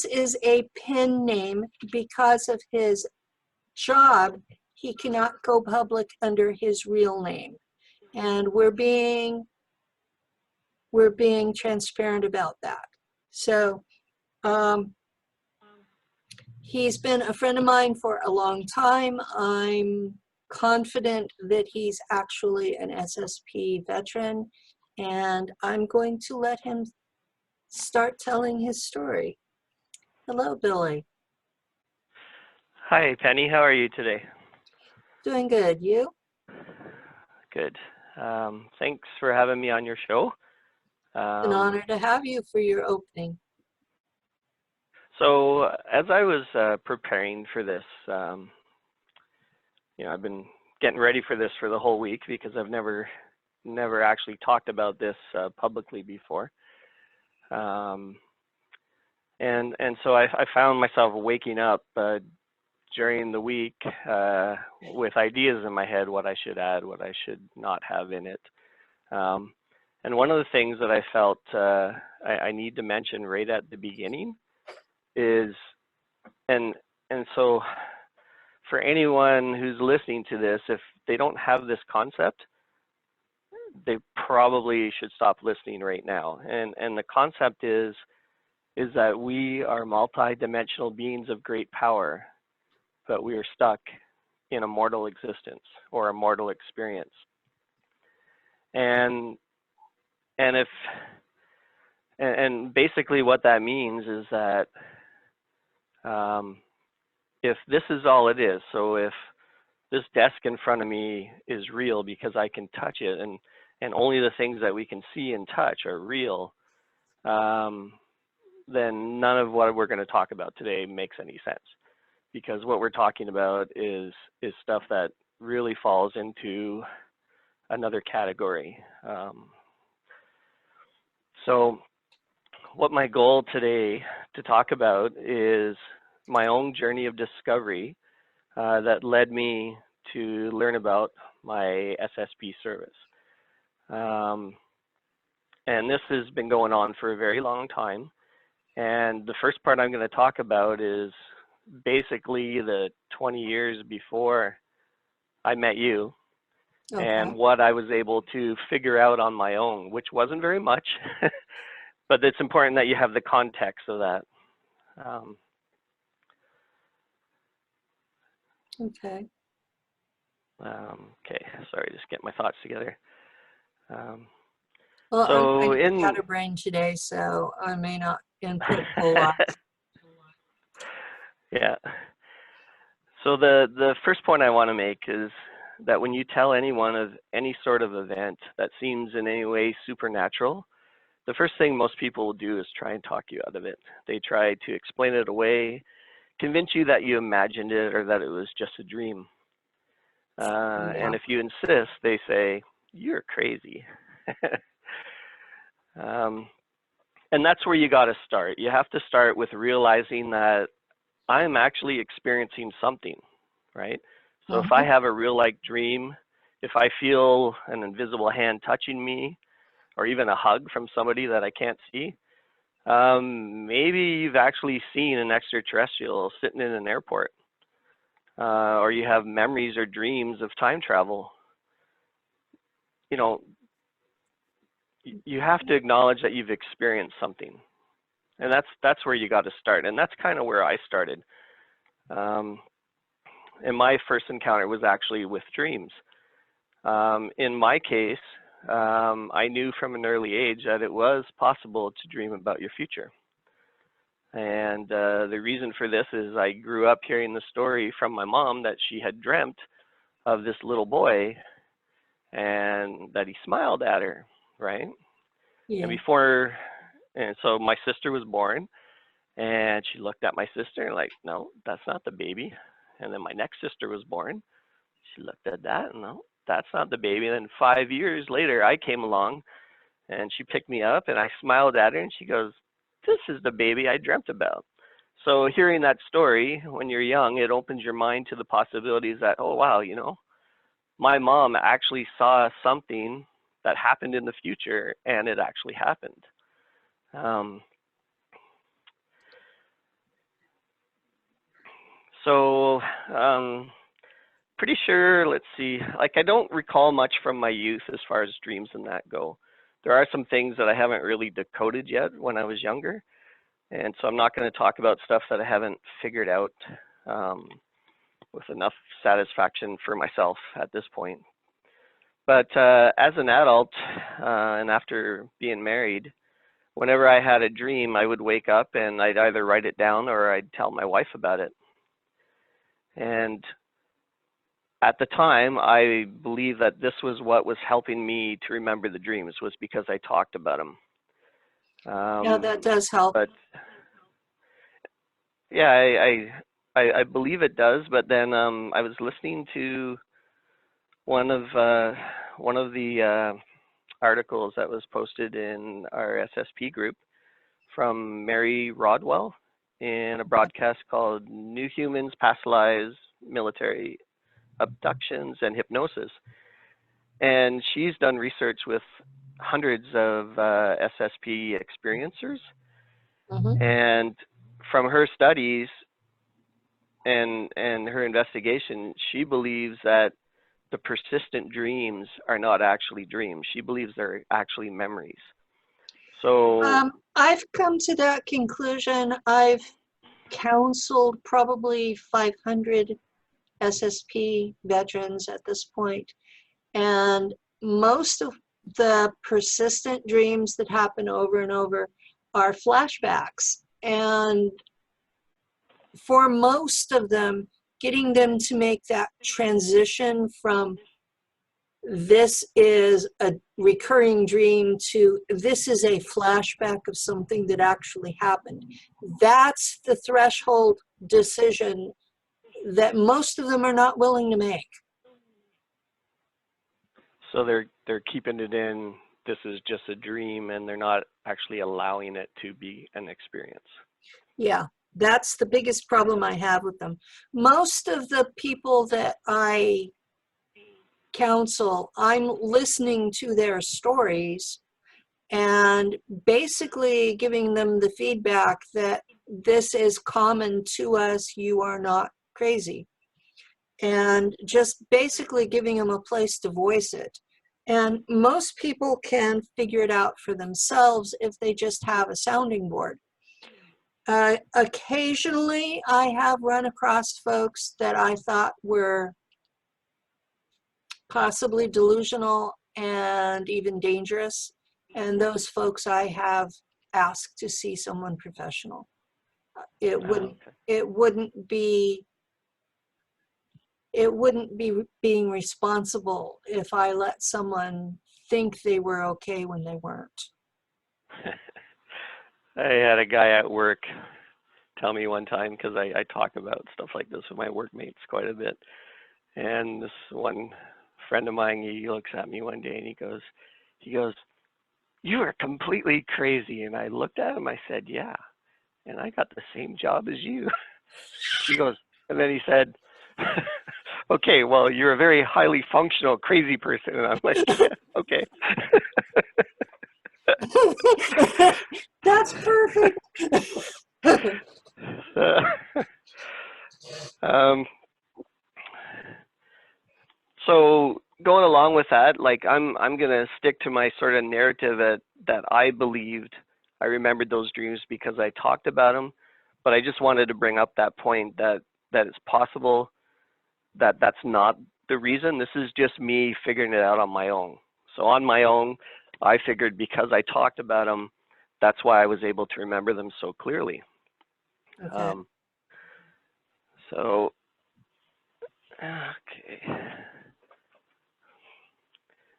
this is a pen name because of his job. He cannot go public under his real name. And we're being transparent about that. So he's been a friend of mine for a long time. I'm confident that he's actually an SSP veteran, and I'm going to let him start telling his story. Hello, Billy. Hi, Penny. How are you today? Doing good. You? Good. Thanks for having me on your show. It's an honor to have you for your opening. So as I was preparing for this, I've been getting ready for this for the whole week because I've never actually talked about this publicly before. And so I found myself waking up during the week with ideas in my head, what I should add, what I should not have in it. And one of the things that I felt I need to mention right at the beginning is, and so for anyone who's listening to this, if they don't have this concept, they probably should stop listening right now. And the concept is that we are multi-dimensional beings of great power, but we are stuck in a mortal existence or a mortal experience. And basically what that means is that if this is all it is, so if this desk in front of me is real because I can touch it, and only the things that we can see and touch are real, then none of what we're going to talk about today makes any sense, because what we're talking about is stuff that really falls into another category. So what my goal today to talk about is my own journey of discovery that led me to learn about my SSP service. And this has been going on for a very long time. And the first part I'm going to talk about is basically the 20 years before I met you. Okay. And what I was able to figure out on my own, which wasn't very much, but it's important that you have the context of that. Okay. Okay, sorry, just get my thoughts together. Well, so I'm scatterbrained today, so I may not input a whole lot. Yeah. So the first point I want to make is that when you tell anyone of any sort of event that seems in any way supernatural, the first thing most people will do is try and talk you out of it. They try to explain it away, convince you that you imagined it or that it was just a dream. And if you insist, they say, you're crazy. And that's where you got to start. You have to start with realizing that I'm actually experiencing something, right? So if I have a real-like dream, if I feel an invisible hand touching me, or even a hug from somebody that I can't see, maybe you've actually seen an extraterrestrial sitting in an airport, or you have memories or dreams of time travel. You know, you have to acknowledge that you've experienced something, and that's where you got to start, and that's kind of where I started. And my first encounter was actually with dreams. In my case, I knew from an early age that it was possible to dream about your future. And the reason for this is I grew up hearing the story from my mom that she had dreamt of this little boy and that he smiled at her, right? Yeah. And so my sister was born, and she looked at my sister and like, no, that's not the baby. And then my next sister was born. She looked at that and no, that's not the baby. And then 5 years later, I came along and she picked me up and I smiled at her and she goes, this is the baby I dreamt about. So hearing that story when you're young, it opens your mind to the possibilities that, oh, wow, you know, my mom actually saw something that happened in the future and it actually happened. So, pretty sure, let's see, like I don't recall much from my youth as far as dreams and that go. There are some things that I haven't really decoded yet when I was younger. And so I'm not going to talk about stuff that I haven't figured out um, with enough satisfaction for myself at this point. But as an adult and after being married, whenever I had a dream, I would wake up and I'd either write it down or I'd tell my wife about it. And at the time, I believe that this was what was helping me to remember the dreams, was because I talked about them. Yeah, that does help. But yeah, I believe it does. But then I was listening to one of the articles that was posted in our SSP group from Mary Rodwell in a broadcast called New Humans, Past Lives, Military Abductions, and Hypnosis. And she's done research with hundreds of SSP experiencers. Mm-hmm. And from her studies and her investigation, she believes that the persistent dreams are not actually dreams. She believes they're actually memories. So, I've come to that conclusion. I've counseled probably 500 SSP veterans at this point, and most of the persistent dreams that happen over and over are flashbacks. And for most of them, getting them to make that transition from this is a recurring dream to this is a flashback of something that actually happened. That's the threshold decision that most of them are not willing to make. so they're keeping it in. This is just a dream, and they're not actually allowing it to be an experience. Yeah, that's the biggest problem I have with them. Most of the people that I counsel, I'm listening to their stories and basically giving them the feedback that this is common to us, you are not crazy. And just basically giving them a place to voice it. And most people can figure it out for themselves if they just have a sounding board. Occasionally, I have run across folks that I thought were possibly delusional and even dangerous. And those folks I have asked to see someone professional. It wouldn't, Okay. it wouldn't be, it wouldn't be being responsible if I let someone think they were okay when they weren't. I had a guy at work tell me one time, because I talk about stuff like this with my workmates quite a bit. And this one friend of mine, he looks at me one day and he goes, "You are completely crazy." And I looked at him, I said, "Yeah, and I got the same job as you." He goes, and then he said, "Okay, well, you're a very highly functional crazy person." And I'm like, "Yeah, okay." That's perfect. um, so going along with that, like I'm gonna stick to my sort of narrative that I believed I remembered those dreams because I talked about them, but I just wanted to bring up that point that it's possible that that's not the reason. This is just me figuring it out on my own. So on my own, I figured because I talked about them, that's why I was able to remember them so clearly. Okay. So, okay.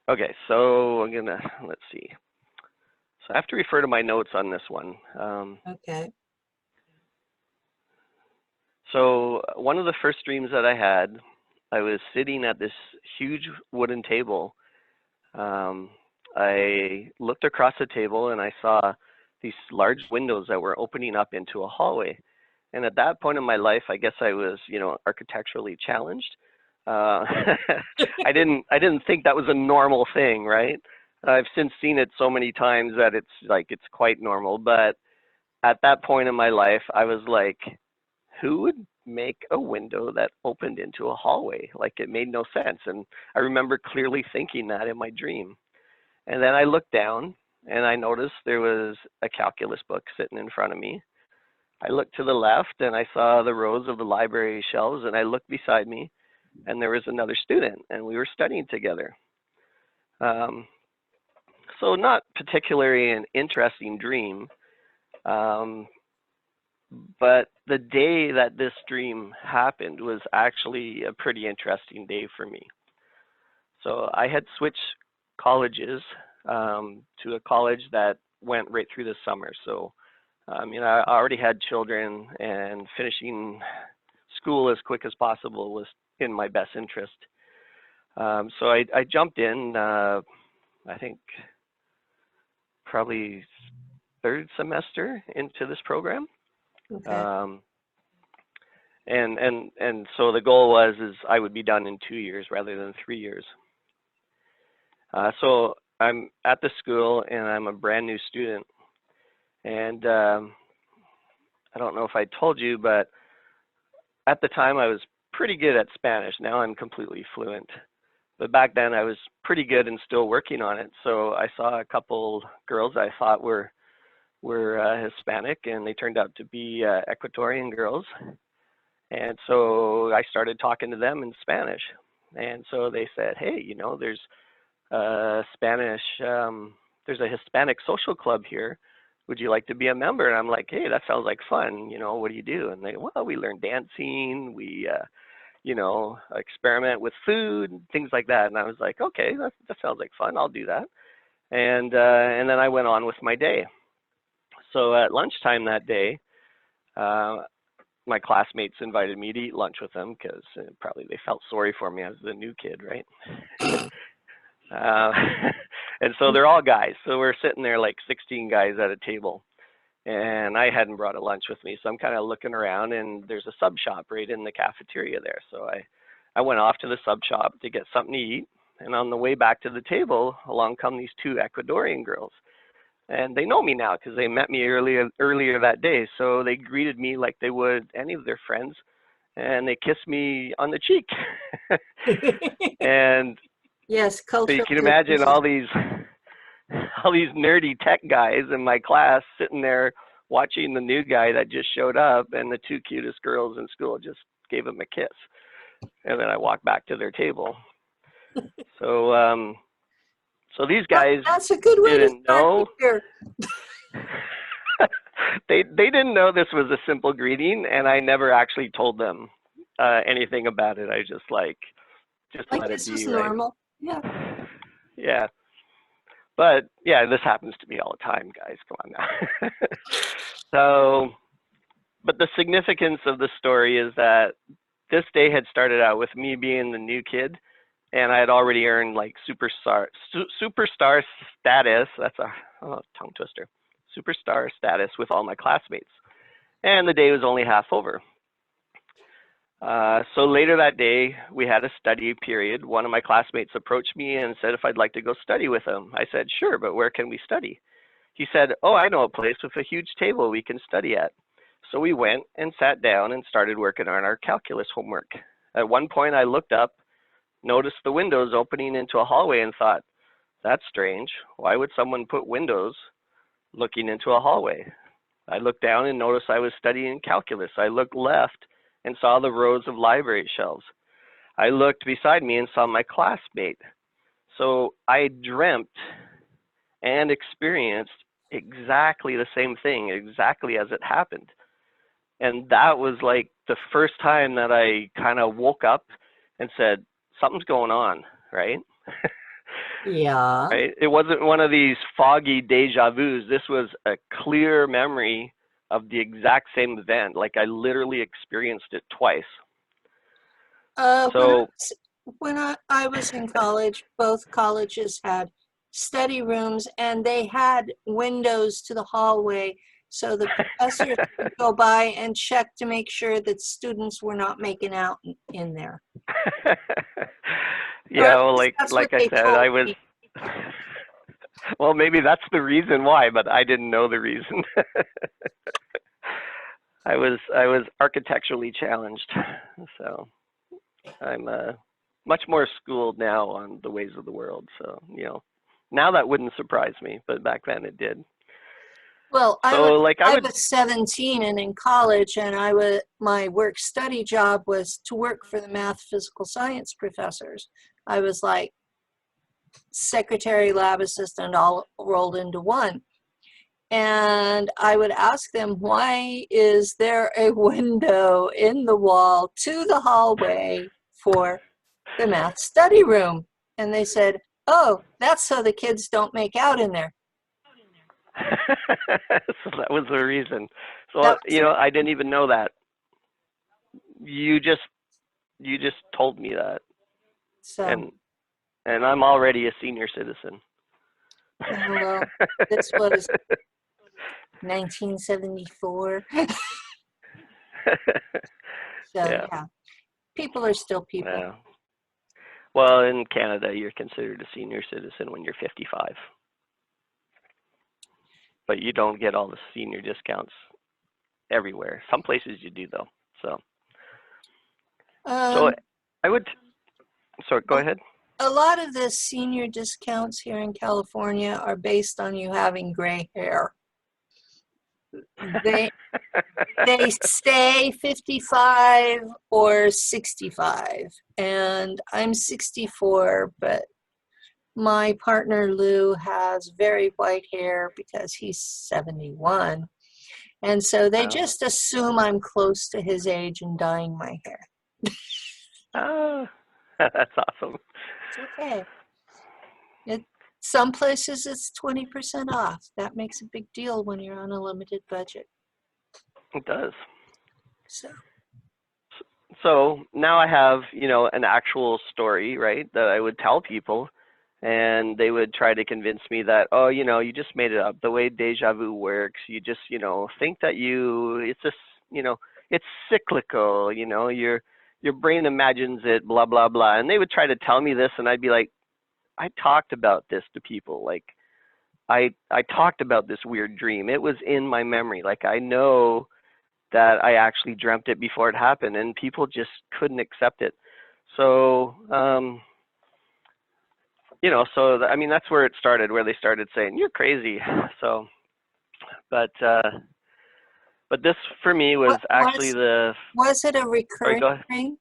Okay, so I'm gonna, let's see. So I have to refer to my notes on this one. Okay. So one of the first dreams that I had, I was sitting at this huge wooden table. I looked across the table and I saw these large windows that were opening up into a hallway. And at that point in my life, I guess I was, architecturally challenged. I didn't think that was a normal thing, right? I've since seen it so many times that it's quite normal. But at that point in my life, I was like, who would make a window that opened into a hallway. Like, it made no sense. And I remember clearly thinking that in my dream. And then I looked down and I noticed there was a calculus book sitting in front of me. I looked to the left and I saw the rows of the library shelves, and I looked beside me and there was another student and we were studying together. So not particularly an interesting dream, but the day that this dream happened was actually a pretty interesting day for me. So I had switched colleges to a college that went right through the summer. So I already had children, and finishing school as quick as possible was in my best interest. So I jumped in, I think probably third semester into this program. Okay. And so the goal was I would be done in 2 years rather than 3 years. So I'm at the school and I'm a brand new student. And I don't know if I told you, but at the time I was pretty good at Spanish. Now I'm completely fluent. But back then I was pretty good and still working on it. So I saw a couple girls I thought were Hispanic, and they turned out to be Ecuadorian girls. And so I started talking to them in Spanish. And so they said, hey, there's a Hispanic social club here. Would you like to be a member? And I'm like, hey, that sounds like fun. What do you do? And they, well, we learn dancing. We, experiment with food, things like that. And I was like, okay, that sounds like fun. I'll do that. And then I went on with my day. So at lunchtime that day, my classmates invited me to eat lunch with them because probably they felt sorry for me as the new kid, right? And so they're all guys. So we're sitting there like 16 guys at a table. And I hadn't brought a lunch with me. So I'm kind of looking around, and there's a sub shop right in the cafeteria there. So I went off to the sub shop to get something to eat. And on the way back to the table, along come these two Ecuadorian girls. And they know me now because they met me earlier that day. So they greeted me like they would any of their friends, and they kissed me on the cheek. And Yes, so you cultural can imagine differences. all these nerdy tech guys in my class sitting there watching the new guy that just showed up, and the two cutest girls in school just gave him a kiss. And then I walked back to their table. So these guys That's a good way to didn't start know. the year. They didn't know this was a simple greeting, and I never actually told them anything about it. I just Like let it this is be, right? normal. Yeah. Yeah. But yeah, this happens to me all the time, guys. Come on now. But the significance of the story is that this day had started out with me being the new kid, and I had already earned like superstar status. That's a tongue twister. Superstar status with all my classmates, and the day was only half over. So later that day, we had a study period. One of my classmates approached me and said if I'd like to go study with him. I said, sure, but where can we study? He said, oh, I know a place with a huge table we can study at. So we went and sat down and started working on our calculus homework. At one point, I looked up, noticed the windows opening into a hallway, and thought, that's strange. Why would someone put windows looking into a hallway? I looked down and noticed I was studying calculus. I looked left and saw the rows of library shelves. I looked beside me and saw my classmate. So I dreamt and experienced exactly the same thing, exactly as it happened. And that was like the first time that I kind of woke up and said, something's going on, right? Yeah. Right? It wasn't one of these foggy deja vus. This was a clear memory of the exact same event. Like I literally experienced it twice. So When I was in college, both colleges had study rooms, and they had windows to the hallway, so the professors could go by and check to make sure that students were not making out in there. yeah, well, That's like what I they said, told I was me. well, maybe that's the reason why, but I didn't know the reason. I was architecturally challenged, so I'm much more schooled now on the ways of the world. So now that wouldn't surprise me, but back then it did. Well, So like I I would. was 17 and in college, and my work study job was to work for the math physical science professors. I was like secretary, lab assistant, all rolled into one. And I would ask them, why is there a window in the wall to the hallway for the math study room? And they said, oh, that's so the kids don't make out in there. So that was the reason. So That was it. I didn't even know that. You just told me that, So, and I'm already a senior citizen. well, this was 1974. So, Yeah. yeah, people are still people. Yeah. Well, in Canada, you're considered a senior citizen when you're 55, but you don't get all the senior discounts everywhere. Some places you do though. So Um, I would. Sorry, go a, ahead. a lot of the senior discounts here in California are based on you having gray hair. They they say 55 or 65, and I'm 64, but my partner Lou has very white hair because he's 71. And so they Oh. just assume I'm close to his age and dyeing my hair. Ah, that's awesome. It's okay. Some places it's 20% off. That makes a big deal when you're on a limited budget. It does. So, So now I have, an actual story, right, that I would tell people, and they would try to convince me that, oh, you just made it up. The way deja vu works, you just, think that it's just, it's cyclical, your brain imagines it, blah, blah, blah. And they would try to tell me this, and I'd be like, I talked about this to people. Like, I talked about this weird dream. It was in my memory. Like, I know that I actually dreamt it before it happened, and people just couldn't accept it. So, I mean, that's where it started, where they started saying, "You're crazy." So, but this for me was what actually was it a sorry, recurring go ahead. dream?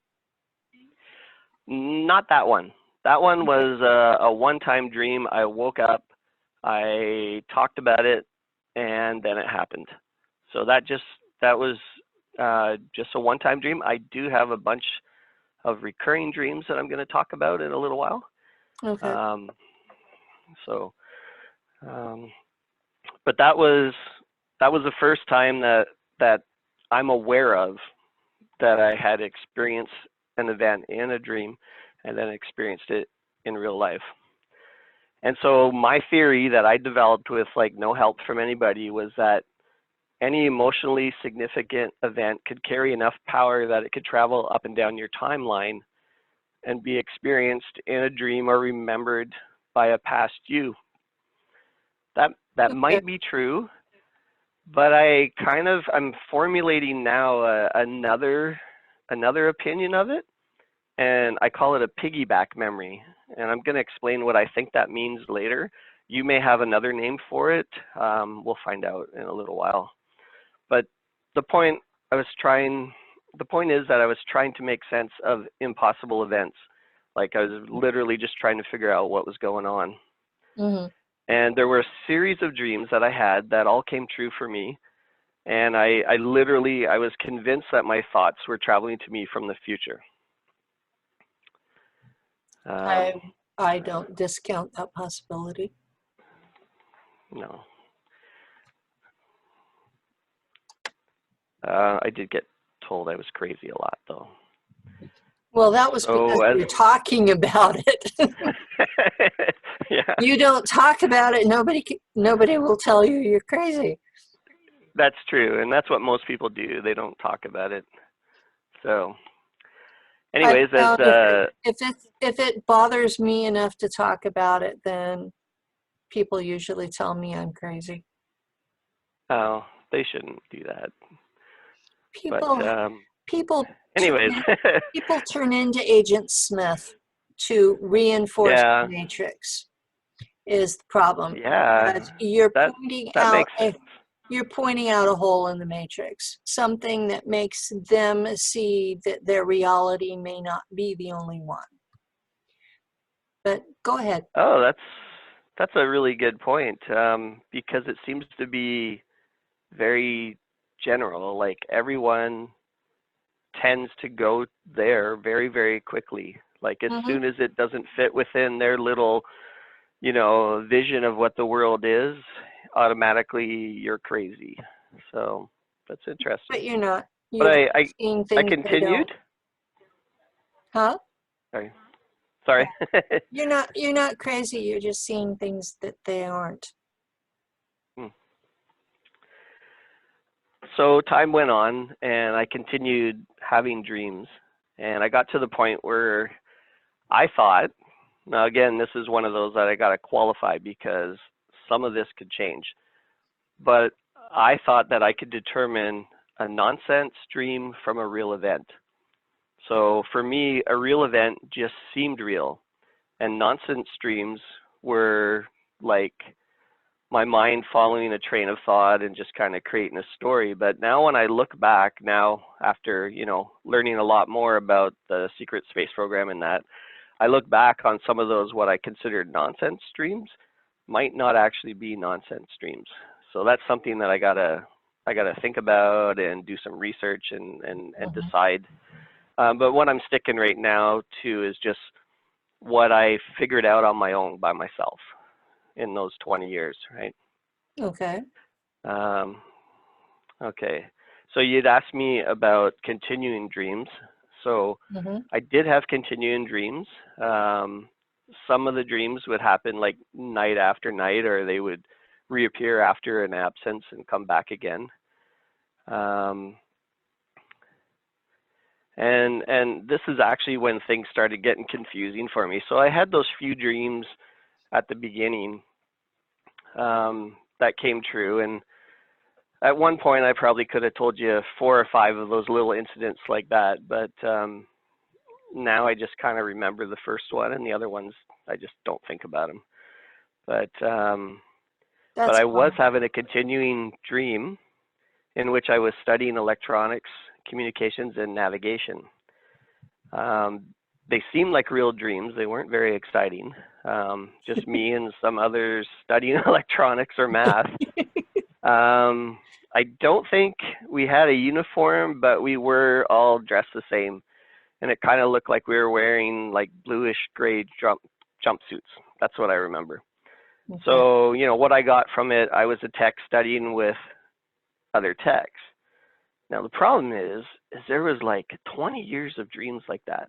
Not that one. That one was a one-time dream. I woke up, I talked about it, and then it happened. So that was just a one-time dream. I do have a bunch of recurring dreams that I'm going to talk about in a little while. Okay. Um, so, um, but that was the first time that I'm aware of that I had experienced an event in a dream, and then experienced it in real life. And so my theory that I developed with like no help from anybody was that any emotionally significant event could carry enough power that it could travel up and down your timeline and be experienced in a dream or remembered by a past you. That Okay. might be true, but I'm formulating now another opinion of it, and I call it a piggyback memory. And I'm going to explain what I think that means later. You may have another name for it. We'll find out in a little while. But the point the point is that I was trying to make sense of impossible events. Like I was literally just trying to figure out what was going on. Mm-hmm. And there were a series of dreams that I had that all came true for me. And I was convinced that my thoughts were traveling to me from the future. I Um, I don't discount that possibility. no. I did get told I was crazy a lot, though. Well, that was because So as you're talking about it. yeah, You don't talk about it, nobody will tell you you're crazy. that's true, and that's what most people do. They don't talk about it. So, I anyways, as found if it bothers me enough to talk about it, then people usually tell me I'm crazy. oh, they shouldn't do that. People, But people, anyways, people turn into Agent Smith to reinforce the yeah, matrix is the problem. yeah, You're that pointing that out makes sense. you're pointing out a hole in the matrix, something that makes them see that their reality may not be the only one. But go ahead. Oh, that's a really good point, because it seems to be very general. Like everyone tends to go there very, very quickly. Like as Mm-hmm. soon as it doesn't fit within their little, vision of what the world is, automatically you're crazy. So that's But interesting. you're not. But You're I, just I, seeing I things they continued. don't. Huh? Sorry. Yeah. Sorry. You're not crazy. You're just seeing things that they aren't. Hmm. So time went on and I continued having dreams, and I got to the point where I thought, now again, this is one of those that I got to qualify because some of this could change, but I thought that I could determine a nonsense dream from a real event. So for me, a real event just seemed real, and nonsense dreams were like my mind following a train of thought and just kind of creating a story. But now when I look back now after, learning a lot more about the secret space program and that, I look back on some of those what I considered nonsense dreams might not actually be nonsense dreams. So that's something that I gotta think about and do some research and Mm-hmm. decide. But what I'm sticking right now to is just what I figured out on my own by myself in those 20 years, right? Okay. Um, okay. So you'd asked me about continuing dreams. So Mm-hmm. I did have continuing dreams. Some of the dreams would happen like night after night, or they would reappear after an absence and come back again. Um, and this is actually when things started getting confusing for me. So I had those few dreams at the beginning, that came true, and at one point I probably could have told you 4 or 5 of those little incidents like that, but now I just kind of remember the first one, and the other ones I just don't think about them. But That's I was fine. having a continuing dream in which I was studying electronics, communications, and navigation. Um, they seemed like real dreams. They weren't very exciting. Just me and some others studying electronics or math. I don't think we had a uniform, but we were all dressed the same, and it kind of looked like we were wearing like bluish gray jumpsuits. That's what I remember. Okay. So, what I got from it, I was a tech studying with other techs. Now the problem is there was like 20 years of dreams like that.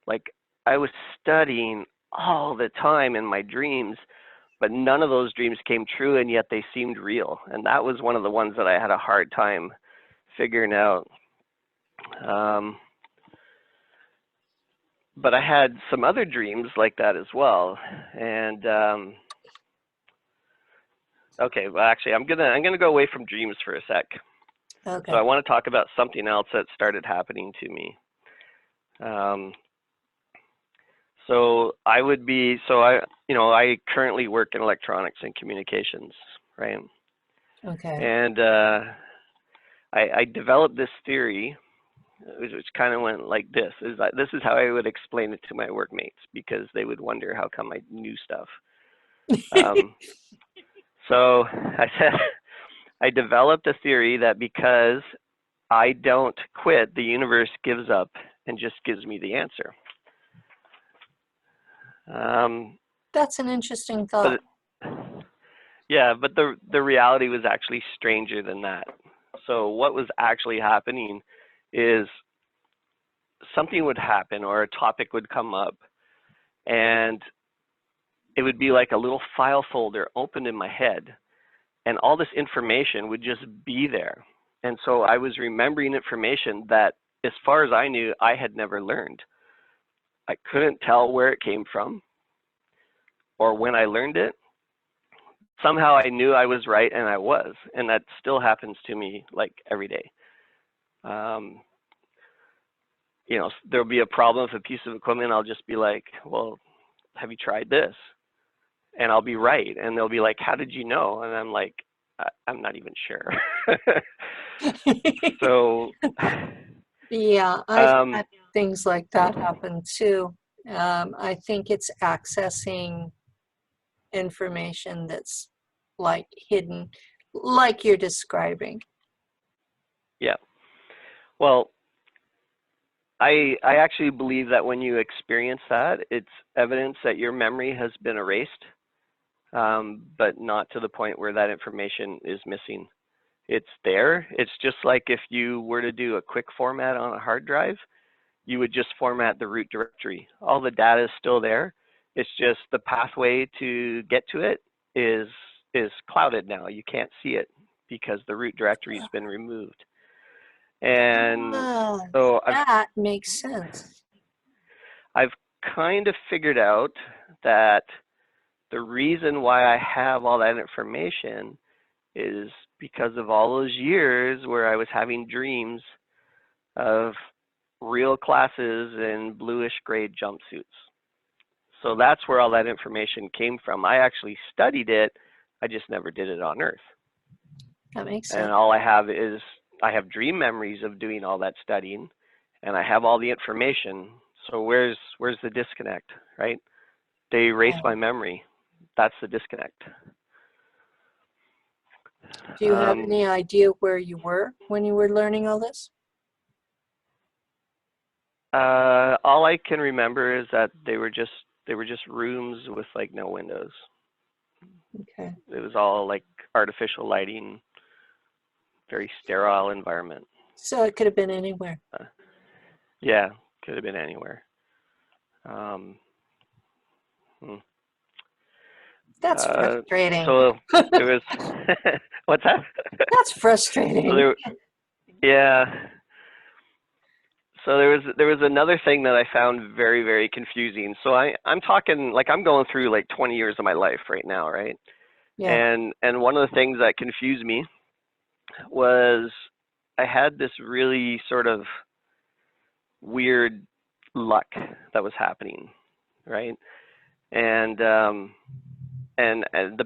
Like I was studying all the time in my dreams, but none of those dreams came true, and yet they seemed real. And that was one of the ones that I had a hard time figuring out. Um, but I had some other dreams like that as well. And okay, well, actually, I'm gonna go away from dreams for a sec. So Okay. I want to talk about something else that started happening to me. Um, so I currently work in electronics and communications, right? Okay. And I developed this theory, which kind of went like this: this is how I would explain it to my workmates because they would wonder how come I knew stuff. Um, so I said I developed a theory that because I don't quit, the universe gives up and just gives me the answer. That's an interesting thought. But yeah, but the reality was actually stranger than that. So what was actually happening is something would happen or a topic would come up, and it would be like a little file folder opened in my head, and all this information would just be there. And so I was remembering information that, as far as I knew, I had never learned. I couldn't tell where it came from or when I learned it. Somehow I knew I was right, and I was, and that still happens to me like every day. Um, you know, there'll be a problem with a piece of equipment. I'll just be like, well, have you tried this? And I'll be right. And they'll be like, how did you know? And I'm like, I'm not even sure. So, Yeah, I've um, had things like that happen too. I think it's accessing information that's like hidden, like you're describing. yeah. Well, I actually believe that when you experience that, it's evidence that your memory has been erased, but not to the point where that information is missing. It's there. It's just like if you were to do a quick format on a hard drive, you would just format the root directory. All the data is still there. It's just the pathway to get to it is clouded now. You can't see it because the root directory has been removed. And Ah, so that makes sense. I've kind of figured out that the reason why I have all that information is because of all those years where I was having dreams of real classes in bluish gray jumpsuits. So that's where all that information came from. I actually studied it, I just never did it on Earth. That makes And sense. all I have is, I have dream memories of doing all that studying, and I have all the information. So where's the disconnect, right? They erased my memory. That's the disconnect. Do you have any idea where you were when you were learning all this? All I can remember is that they were just rooms with like no windows. Okay. It was all like artificial lighting, very sterile environment. So it could have been anywhere. Yeah, could have been anywhere. Hmm. That's frustrating. So there was, what's that? That's So frustrating. yeah. So there was another thing that I found very, very confusing. So I'm talking like I'm going through like 20 years of my life right now, right? Yeah. And one of the things that confused me was I had this really sort of weird luck that was happening, right? And the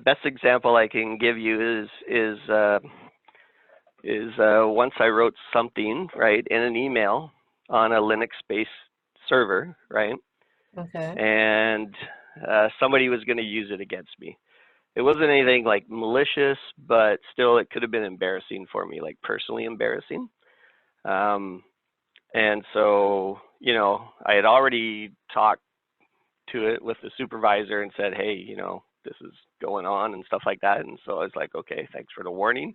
best example I can give you is once I wrote something, right, in an email on a Linux-based server, right, Okay. and somebody was going to use it against me. It wasn't anything like malicious, but still it could have been embarrassing for me, like personally embarrassing. And so, you know, I had already talked to it with the supervisor and said, hey, you know, this is going on and stuff like that. And so I was like, okay, thanks for the warning.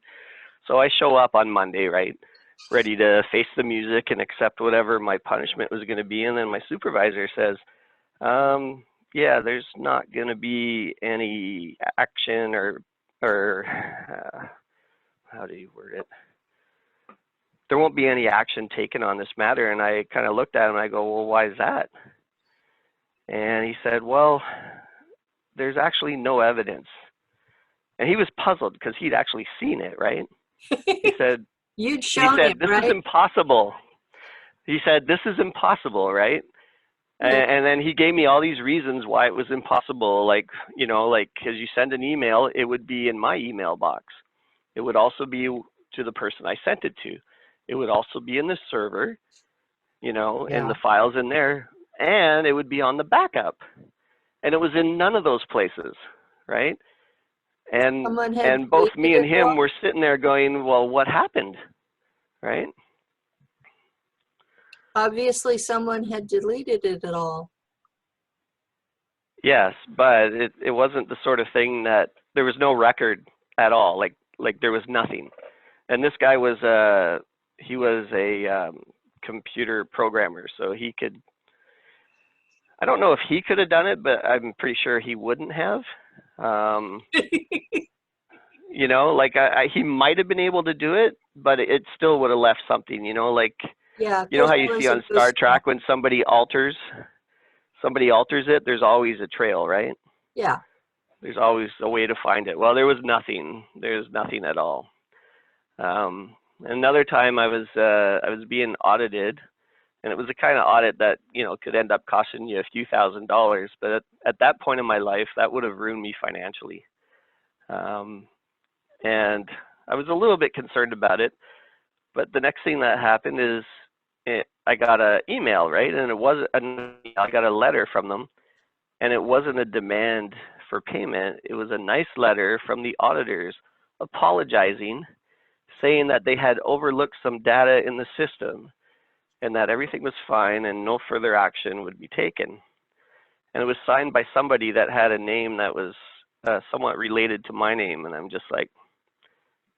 So I show up on Monday, right, ready to face the music and accept whatever my punishment was going to be. And then my supervisor says, yeah, there's not going to be any action or how do you word it? There won't be any action taken on this matter. And I kind of looked at him and I go, well, why is that? And he said, well, there's actually no evidence. And he was puzzled because he'd actually seen it, right? He said, You'd shown him, this is right? impossible. He said, this is impossible, right? Yeah. And then he gave me all these reasons why it was impossible. Like, you know, like, because you send an email, it would be in my email box. It would also be to the person I sent it to. It would also be in the server, you know, in Yeah. the files in there, and it would be on the backup. And it was in none of those places, right? Someone had And both deleted me and it him all? were sitting there going, well, what happened, right? Obviously, someone had deleted it at all. Yes, but it wasn't the sort of thing that there was no record at all. Like there was nothing. And this guy was he was a computer programmer, so he could. I don't know if he could have done it, but I'm pretty sure he wouldn't have. You know, like he might have been able to do it, but it still would have left something. You know, like Yeah, you know there's how you see always a on Star ghost trail. Trek when somebody alters it, there's always a trail, right? Yeah. There's always a way to find it. Well, there was nothing. There's nothing at all. Another time I was being audited, and it was the kind of audit that, you know, could end up costing you a few $1,000s. But at that point in my life, that would have ruined me financially. And I was a little bit concerned about it. But the next thing that happened is I got an email, right? And I got a letter from them, and it wasn't a demand for payment. It was a nice letter from the auditors apologizing, saying that they had overlooked some data in the system and that everything was fine and no further action would be taken. And it was signed by somebody that had a name that was somewhat related to my name. And I'm just like,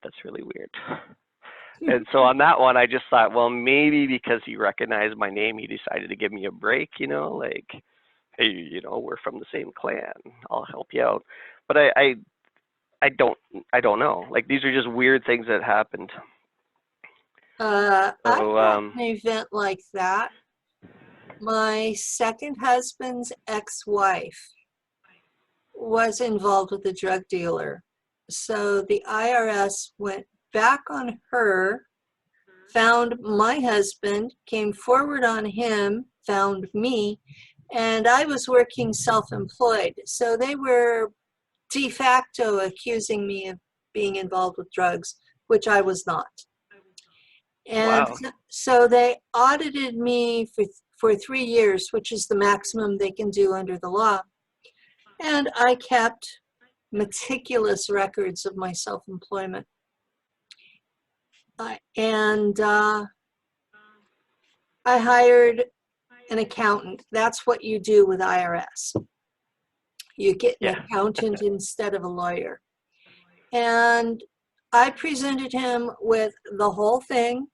that's really weird. And so on that one, I just thought, well, maybe because he recognized my name, he decided to give me a break, you know, like, hey, you know, we're from the same clan, I'll help you out. But I don't know. Like, these are just weird things that happened. I So, had an event like that. My second husband's ex-wife was involved with a drug dealer. So the IRS went back on her, found my husband, came forward on him, found me, and I was working self-employed. So they were de facto accusing me of being involved with drugs, which I was not. And wow. so they audited me for 3 years, which is the maximum they can do under the law. And I kept meticulous records of my self-employment. And I hired an accountant. That's what you do with IRS. You get an Yeah. accountant instead of a lawyer. And I presented him with the whole thing,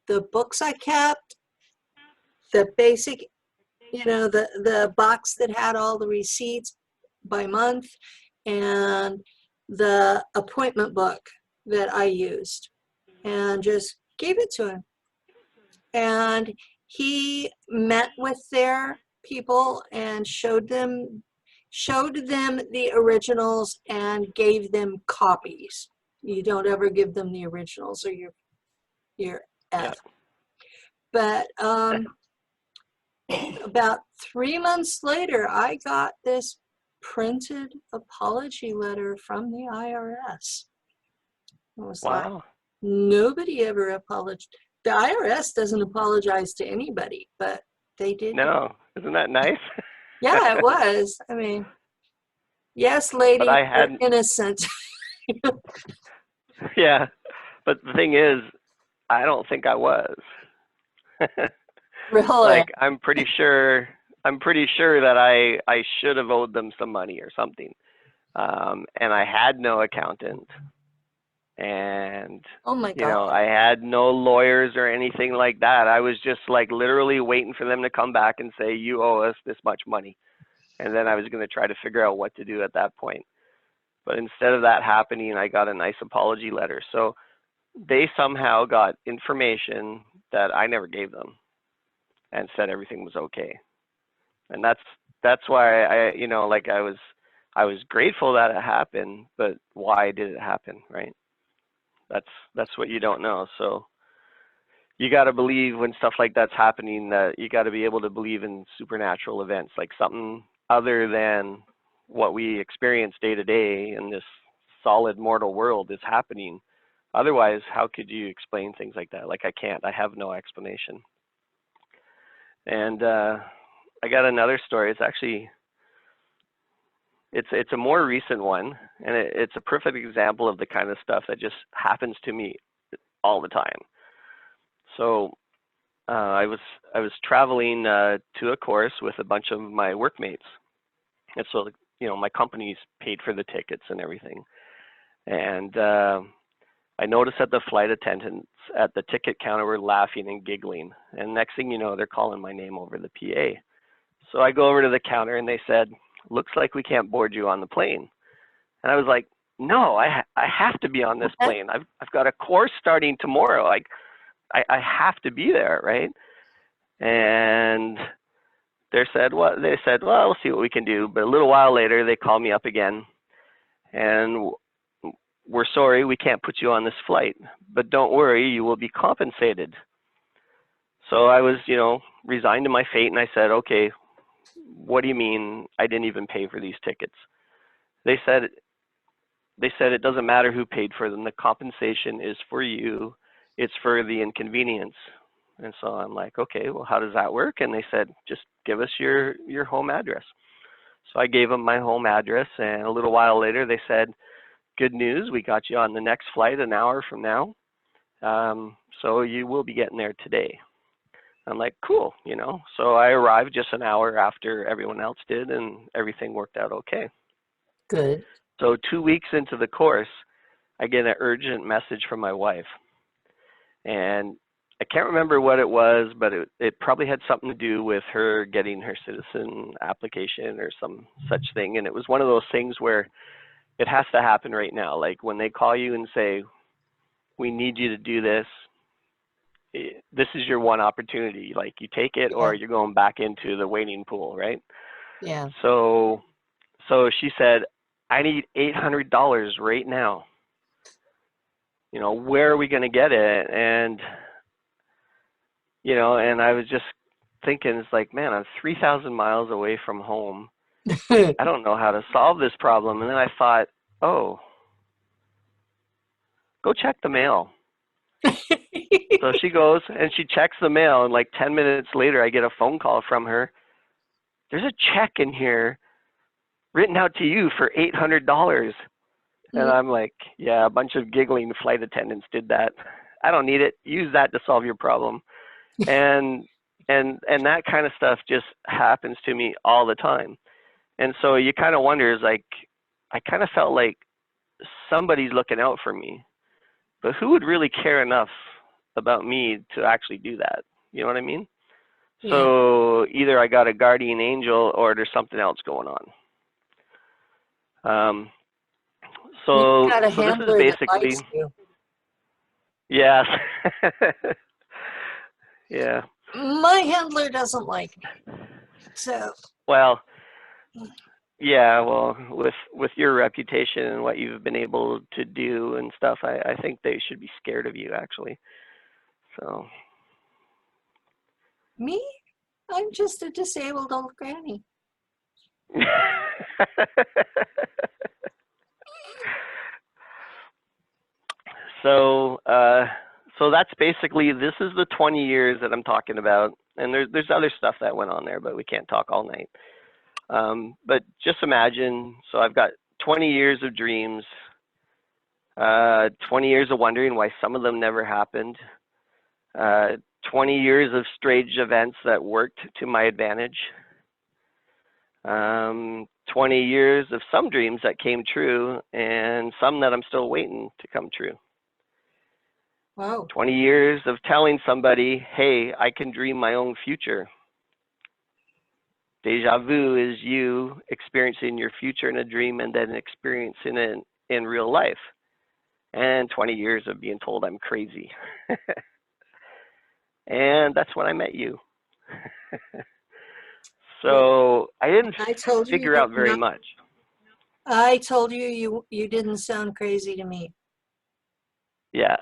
the books I kept, the basic, you know, the box that had all the receipts by month, and the appointment book that I used, and just gave it to him. And he met with their people and showed them the originals and gave them copies. You don't ever give them the originals or you're Yeah. F. But about 3 months later, I got this printed apology letter from the IRS. It was like, Wow. nobody ever apologized. The IRS doesn't apologize to anybody, but they did. No, isn't that nice? Yeah, it was. I mean, yes, But lady, I you're hadn't, innocent. yeah. But the thing is, I don't think I was. Really? Like, I'm pretty sure that I should have owed them some money or something. And I had no accountant, and Oh my you God. know, I had no lawyers or anything like that. I was just like literally waiting for them to come back and say, you owe us this much money. And then I was going to try to figure out what to do at that point. But instead of that happening, I got a nice apology letter. So they somehow got information that I never gave them and said everything was okay. And that's why you know, like I was grateful that it happened, but why did it happen, right? That's what you don't know. So you got to believe when stuff like that's happening, that you got to be able to believe in supernatural events, like something other than what we experience day to day in this solid mortal world is happening. Otherwise, how could you explain things like that? Like, I can't. I have no explanation. And I got another story. It's actually it's a more recent one, and it's a perfect example of the kind of stuff that just happens to me all the time. So I was traveling to a course with a bunch of my workmates, and so you know, my company's paid for the tickets and everything. And I noticed that the flight attendants at the ticket counter were laughing and giggling, and next thing you know, they're calling my name over the PA. So I go over to the counter, and they said, "Looks like we can't board you on the plane." And I was like, "No, I have to be on this plane. I've got a course starting tomorrow. Like, I have to be there, right?" And they said, "Well, we'll see what we can do." But a little while later, they called me up again, and we're sorry, we can't put you on this flight, but don't worry, you will be compensated. So I was, resigned to my fate, and I said, okay, what do you mean I didn't even pay for these tickets? They said it doesn't matter who paid for them. The compensation is for you. It's for the inconvenience. And so I'm like, okay, well, how does that work? And they said, just give us your home address. So I gave them my home address, and a little while later they said, good news, we got you on the next flight an hour from now. So you will be getting there today. I'm like, cool, So I arrived just an hour after everyone else did, and everything worked out okay. Good. So 2 weeks into the course, I get an urgent message from my wife. And I can't remember what it was, but it probably had something to do with her getting her citizen application or some such thing. And it was one of those things where it has to happen right now. Like when they call you and say, we need you to do this, this is your one opportunity. Like you take it or you're going back into the waiting pool, right? Yeah. So she said, I need $800 right now. Where are we going to get it? And, and I was just thinking, it's like, man, I'm 3,000 miles away from home. I don't know how to solve this problem. And then I thought, oh, go check the mail. So she goes and she checks the mail, and like 10 minutes later, I get a phone call from her. There's a check in here written out to you for $800. And I'm like, yeah, a bunch of giggling flight attendants did that. I don't need it. Use that to solve your problem. And that kind of stuff just happens to me all the time. And so you kind of wonder, is like, I kind of felt like somebody's looking out for me, but who would really care enough about me to actually do that? You know what I mean? Yeah. So either I got a guardian angel or there's something else going on. So You've got a this is handler that basically, likes you. yes. Yeah. My handler doesn't like me. So, Well, yeah, well, with your reputation and what you've been able to do and stuff, I think they should be scared of you, actually. So. me? I'm just a disabled old granny. So that's basically, this is the 20 years that I'm talking about, and there's other stuff that went on there, but we can't talk all night. But just imagine, so I've got 20 years of dreams, 20 years of wondering why some of them never happened, 20 years of strange events that worked to my advantage, 20 years of some dreams that came true, and some that I'm still waiting to come true. Wow. 20 years of telling somebody, hey, I can dream my own future. Deja vu is you experiencing your future in a dream and then experiencing it in real life. And 20 years of being told I'm crazy. And that's when I met you. So I didn't figure out very much. I told you you didn't sound crazy to me. Yeah.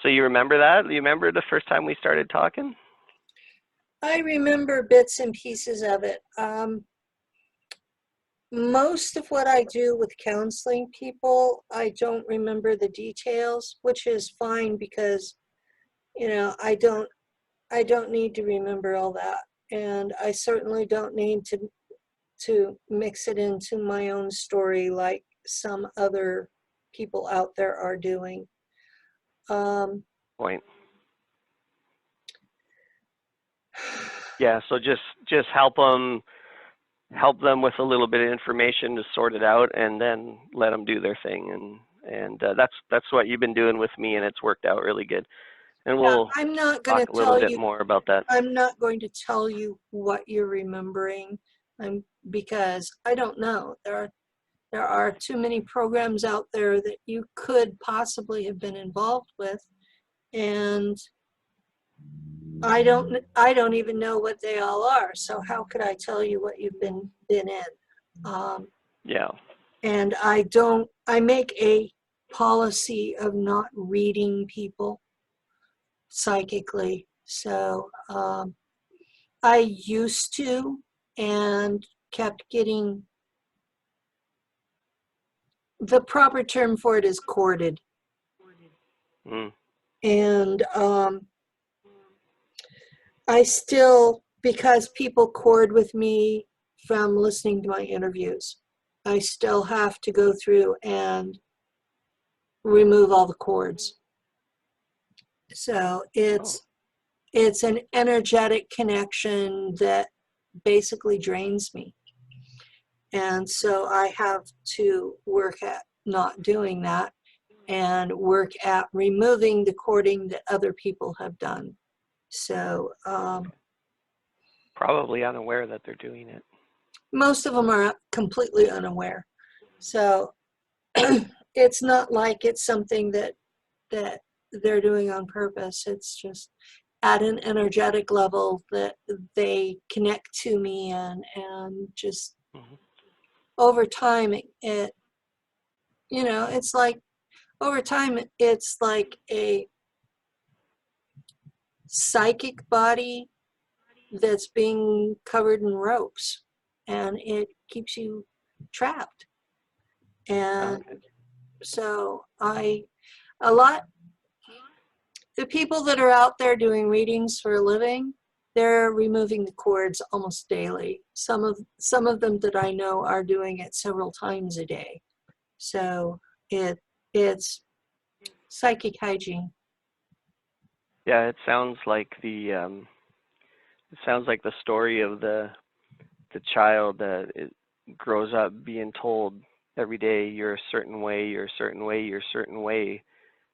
So you remember that? You remember the first time we started talking? I remember bits and pieces of it. Most of what I do with counseling people, I don't remember the details, which is fine because, I don't need to remember all that. And I certainly don't need to mix it into my own story like some other people out there are doing. Point. Yeah, so just help them with a little bit of information to sort it out, and then let them do their thing. And that's what you've been doing with me, and it's worked out really good. And we'll I'm not going to talk a little bit more about that. I'm not going to tell you what you're remembering, because I don't know. There are too many programs out there that you could possibly have been involved with, and I don't even know what they all are. So how could I tell you what you've been in? Yeah. And I make a policy of not reading people psychically. So I used to, and kept getting, the proper term for it is courted. Mm. And I still, because people cord with me from listening to my interviews, I still have to go through and remove all the cords. So Oh, it's an energetic connection that basically drains me. And so I have to work at not doing that and work at removing the cording that other people have done. So probably unaware that they're doing it. most of them are completely unaware. So it's not like it's something that they're doing on purpose. It's just at an energetic level that they connect to me, and just Mm-hmm. over time it's like over time it's like a psychic body that's being covered in ropes, and it keeps you trapped. And Okay. so a lot, the people that are out there doing readings for a living, they're removing the cords almost daily. Some of them that I know are doing it several times a day. So it's psychic hygiene. Yeah, it sounds like the story of the child that it grows up being told every day you're a certain way, you're a certain way, you're a certain way,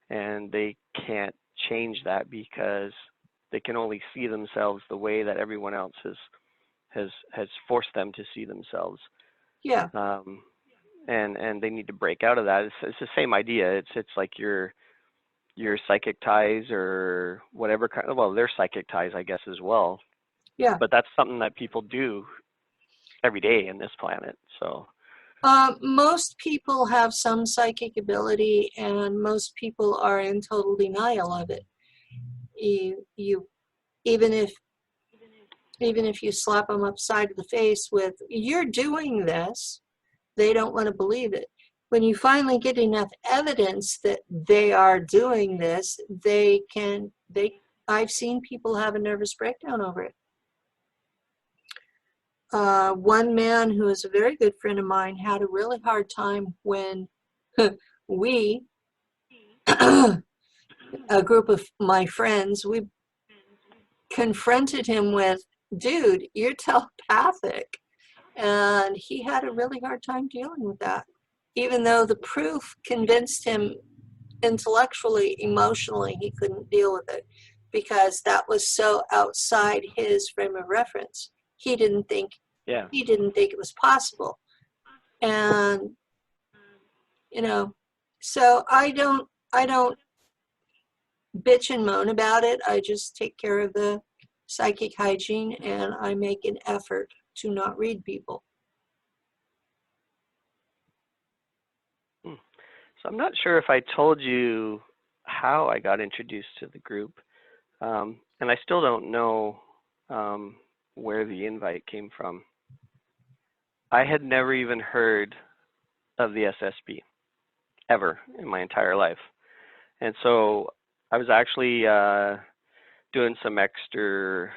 and they can't change that because they can only see themselves the way that everyone else has forced them to see themselves. Yeah, Um, and they need to break out of that. It's the same idea. It's like your psychic ties or whatever kind of, well, they're psychic ties, I guess, as well. yeah. But that's something that people do every day in this planet. So, Most people have some psychic ability, and most people are in total denial of it. You even if even if you slap them upside of the face with "you're doing this," they don't want to believe it. When you finally get enough evidence that they are doing this, I've seen people have a nervous breakdown over it. One man who is a very good friend of mine had a really hard time when we, a group of my friends, we confronted him with, dude, you're telepathic. And he had a really hard time dealing with that, even though the proof convinced him intellectually, emotionally, he couldn't deal with it because that was so outside his frame of reference. He didn't think yeah. he didn't think it was possible. And so I don't bitch and moan about it. I just take care of the psychic hygiene, and I make an effort to not read people. Hmm. So I'm not sure if I told you how I got introduced to the group, and I still don't know um, where the invite came from. I had never even heard of the SSP ever in my entire life, and so I was actually doing some extra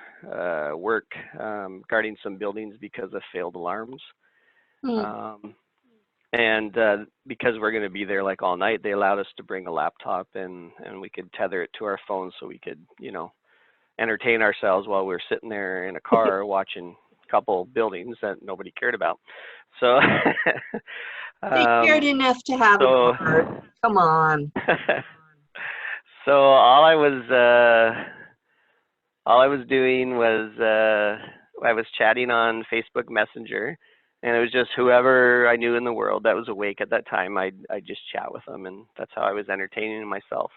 work guarding some buildings because of failed alarms. Hmm. Um, and because we're going to be there like all night, they allowed us to bring a laptop and we could tether it to our phones so we could, entertain ourselves while we were sitting there in a car watching a couple buildings that nobody cared about. So, They cared um, enough to have a so, guard. Come on. so all I was doing was I was chatting on Facebook Messenger, and it was just whoever I knew in the world that was awake at that time. I'd just chat with them, and that's how I was entertaining myself.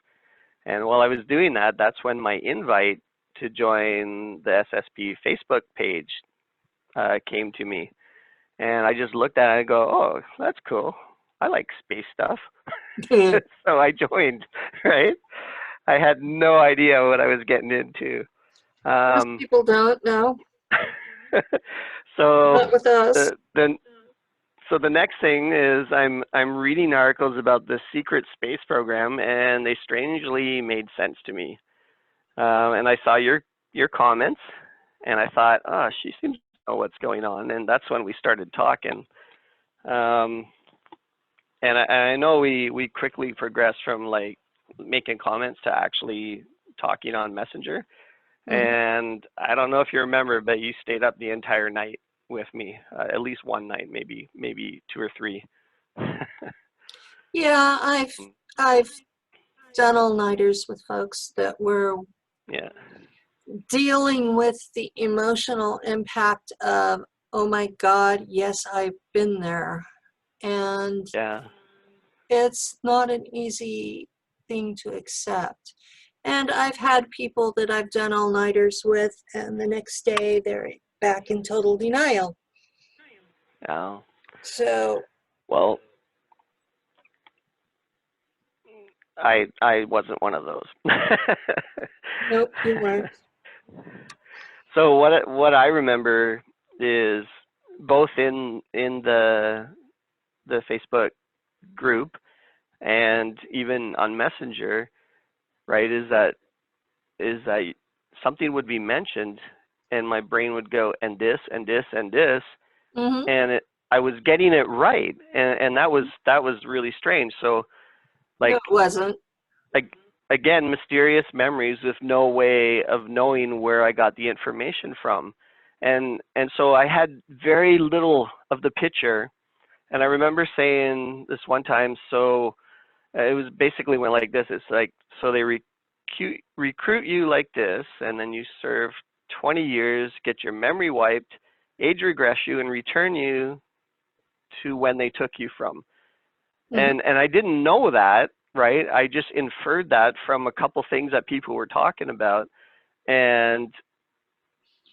And while I was doing that, that's when my invite to join the SSP Facebook page came to me. And I just looked at it and go, oh, that's cool. I like space stuff. So I joined, right? I had no idea what I was getting into. Most Um, people don't know. so Not with us. the so the next thing is I'm reading articles about the secret space program, and they strangely made sense to me. And I saw your comments, and I thought, oh, she seems to know what's going on, and that's when we started talking. Um, and I know we quickly progressed from like making comments to actually talking on Messenger. Mhm. And I don't know if you remember, but you stayed up the entire night with me, at least one night, maybe two or three. Yeah, I've done all-nighters with folks that were Yeah, dealing with the emotional impact of, oh my God, yes, I've been there. And yeah, it's not an easy thing to accept. And I've had people that I've done all-nighters with, and the next day they're back in total denial. yeah. So, Well, I wasn't one of those. nope, you weren't. So what I remember is both in the Facebook group and even on Messenger, right? Is that something would be mentioned, and my brain would go, and this and this and this, Mm-hmm. and I was getting it right, and that was really strange. So No, like it wasn't. ag- again, mysterious memories with no way of knowing where I got the information from, and so I had very little of the picture. And I remember saying this one time, so it was basically went like this. It's like, so they recruit you like this, and then you serve 20 years, get your memory wiped, age regress you, and return you to when they took you from. Mm-hmm. And I didn't know that, right? I just inferred that from a couple things that people were talking about, and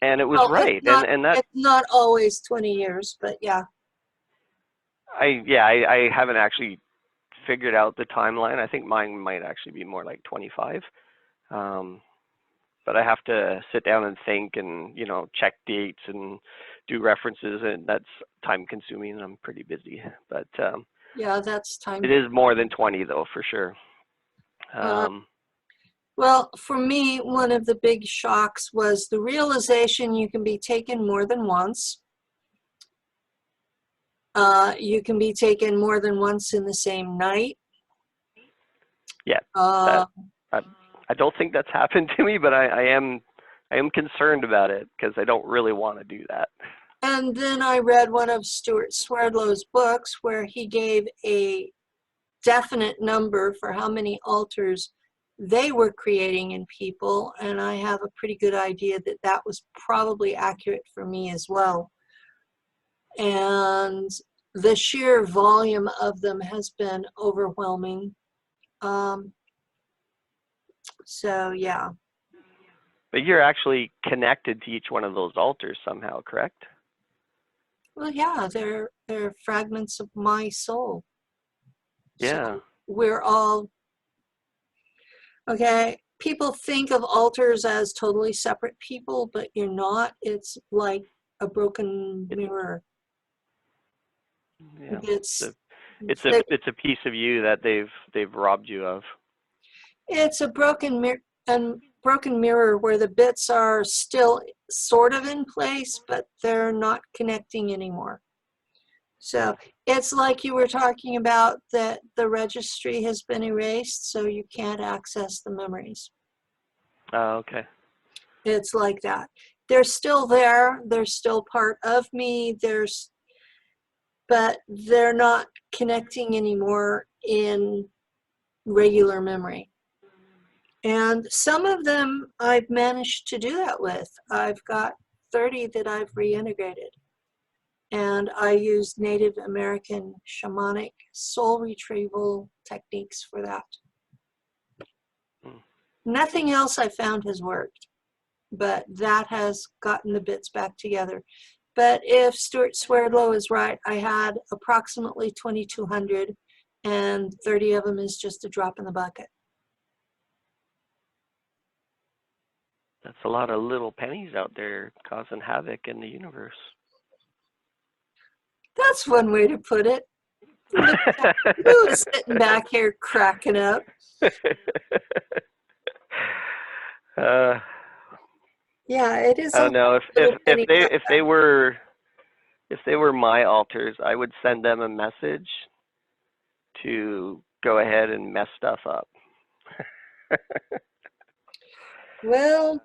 and it was Well, right. And that it's not always 20 years, but yeah. I haven't actually figured out the timeline. I think mine might actually be more like 25. Um, but I have to sit down and think and, check dates and do references, and that's time consuming, and I'm pretty busy. But Yeah, that's it time. is more than 20 though, for sure. Uh, Um, well, for me, one of the big shocks was the realization you can be taken more than once. You can be taken more than once in the same night. yeah, Uh, that I, I don't think that's happened to me, but I am concerned about it because I don't really want to do that. and then I read one of Stuart Swerdlow's books where he gave a definite number for how many alters they were creating in people, and I have a pretty good idea that that was probably accurate for me as well. And the sheer volume of them has been overwhelming. Um, so yeah, But you're actually connected to each one of those altars somehow, correct? well, yeah, they're fragments of my soul. So Yeah. we're all okay. People think of alters as totally separate people, but you're not. It's like a broken It, mirror. yeah. It's The, it's a the it's a piece of you that they've robbed you of. it's a broken mirror and broken mirror where the bits are still sort of in place, but they're not connecting anymore. So it's like you were talking about that the registry has been erased, so you can't access the memories. Oh, okay. It's like that. They're still there. They're still part of me. But they're not connecting anymore in regular memory. And some of them I've managed to do that with. I've got 30 that I've reintegrated. And I use Native American shamanic soul retrieval techniques for that. Hmm. Nothing else I found has worked, but that has gotten the bits back together. But if Stuart Swerdlow is right, I had approximately 2,200, and 30 of them is just a drop in the bucket. That's a lot of little pennies out there causing havoc in the universe. That's one way to put it. Lou is sitting back here cracking up. Yeah, it is. I don't know if they were my alters, I would send them a message to go ahead and mess stuff up. Well,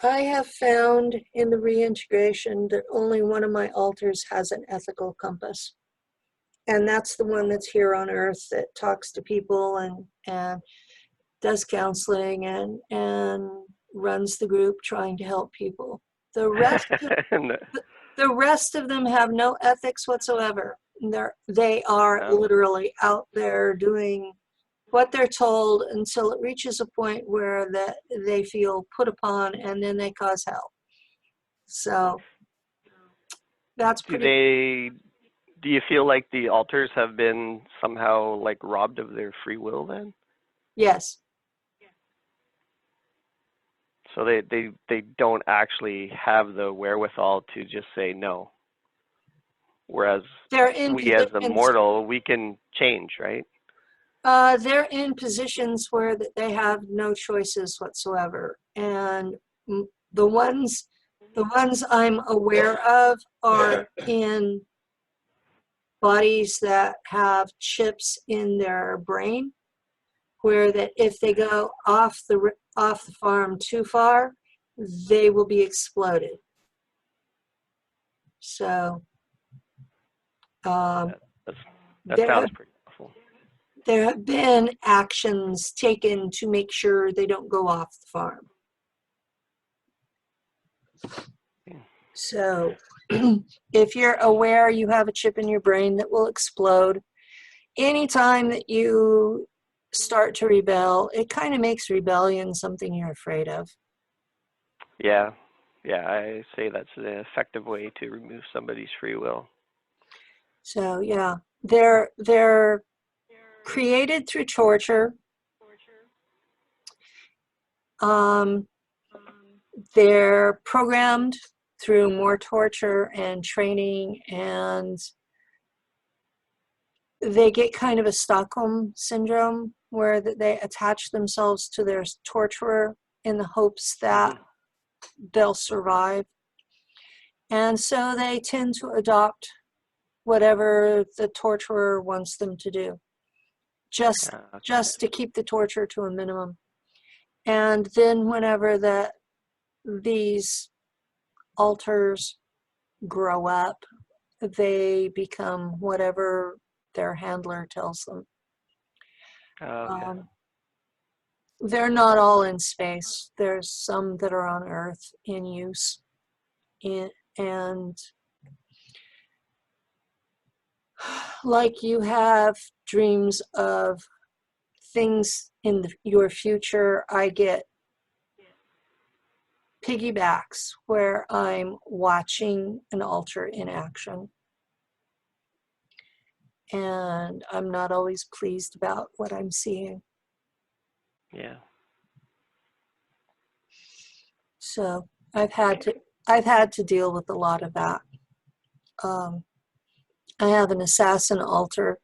I have found in the reintegration that only one of my alters has an ethical compass. And that's the one that's here on Earth that talks to people and does counseling and runs the group trying to help people. The rest of them have no ethics whatsoever. They are literally out there doing what they're told until it reaches a point where that they feel put upon, and then they cause hell. So that's pretty. Do you feel like the alters have been somehow like robbed of their free will then? Yes. So they don't actually have the wherewithal to just say no. Whereas we as the mortal, we can change, right? They're in positions where they have no choices whatsoever. And the ones I'm aware of are in bodies that have chips in their brain, where that if they go off the farm too far, they will be exploded. So that sounds pretty awful. There have been actions taken to make sure they don't go off the farm. So if you're aware you have a chip in your brain that will explode, anytime that you start to rebel, it kind of makes rebellion something you're afraid of. Yeah, I say that's an effective way to remove somebody's free will. So yeah, they're created through torture. They're programmed through more torture and training, and they get kind of a Stockholm syndrome where they attach themselves to their torturer in the hopes that they'll survive. And so they tend to adopt whatever the torturer wants them to do, just to keep the torture to a minimum. And then whenever these alters grow up, they become whatever their handler tells them. They're not all in space. There's some that are on Earth in use. And like you have dreams of things in your future, I get piggybacks where I'm watching an alter in action. And I'm not always pleased about what I'm seeing. Yeah. So I've had to deal with a lot of that. I have an assassin alter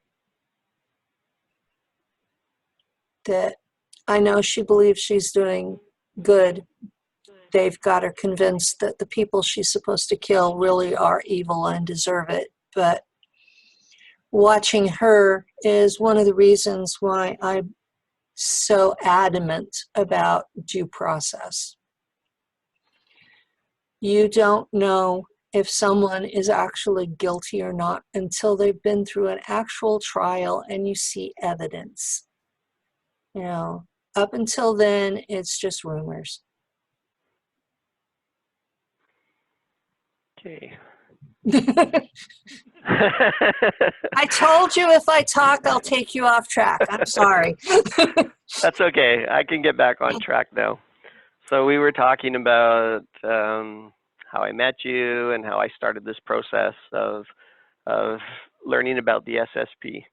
that I know she believes she's doing good. They've got her convinced that the people she's supposed to kill really are evil and deserve it. But watching her is one of the reasons why I'm so adamant about due process. You don't know if someone is actually guilty or not until they've been through an actual trial and you see evidence. You know, up until then, it's just rumors. Okay. I told you if I talk, I'll take you off track. I'm sorry. That's okay. I can get back on track now. So we were talking about how I met you and how I started this process of learning about the SSP.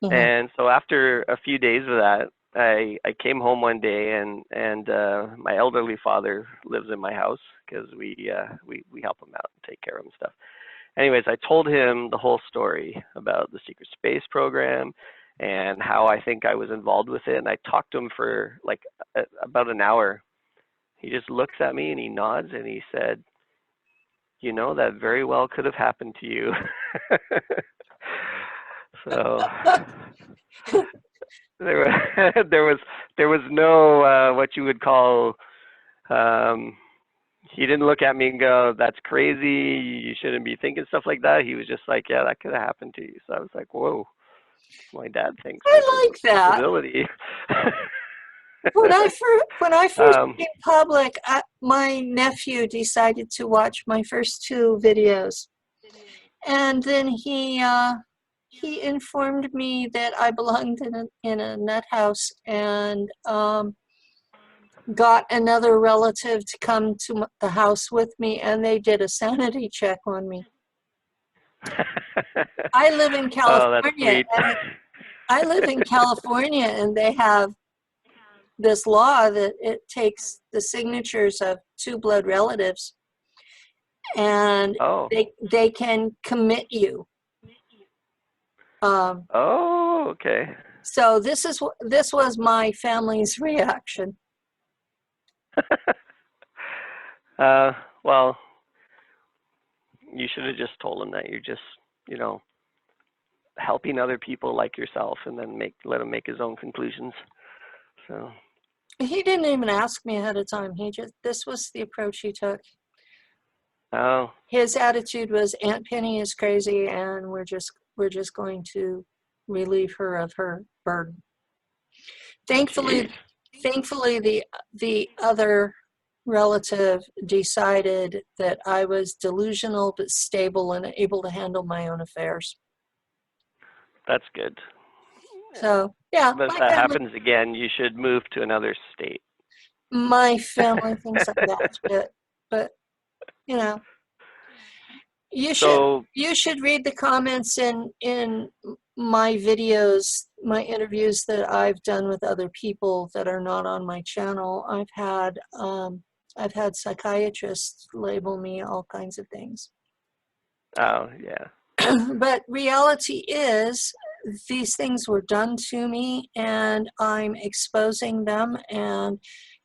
Mhm. And so after a few days of that, I came home one day and my elderly father lives in my house because we help him out and take care of him and stuff. Anyways, I told him the whole story about the secret space program and how I think I was involved with it. And I talked to him for like about an hour. He just looks at me and he nods and he said, you know, that very well could have happened to you. So there was there was no what you would call um he didn't look at me and go, that's crazy, you shouldn't be thinking stuff like that. He was just like, yeah, that could have happened to you. So I was like, whoa, my dad thinks this is I a like that. possibility. When I first um came public, my nephew decided to watch my first two videos, and then he informed me that I belonged in a nut house, and got another relative to come to the house with me, and they did a sanity check on me. I live in oh, that's California, sweet. and I live in California, and they have this law that it takes the signatures of two blood relatives, and Oh, they can commit you. Um, oh, okay. so this was my family's reaction. uh well, you should have just told him that you're just, you know, helping other people like yourself, and then let him make his own conclusions. So, He didn't even ask me ahead of time. This was the approach he took. oh, His attitude was, Aunt Penny is crazy, and we're just going to relieve her of her burden. jeez. Thankfully, thankfully the other relative decided that I was delusional but stable and able to handle my own affairs. That's good. So yeah, But if that happens again, you should move to another state. my family thinks I'm batshit, but you know, you should So, you should read the comments in my videos, my interviews that I've done with other people that are not on my channel. I've had psychiatrists label me all kinds of things. oh, yeah. But reality is, these things were done to me, and I'm exposing them and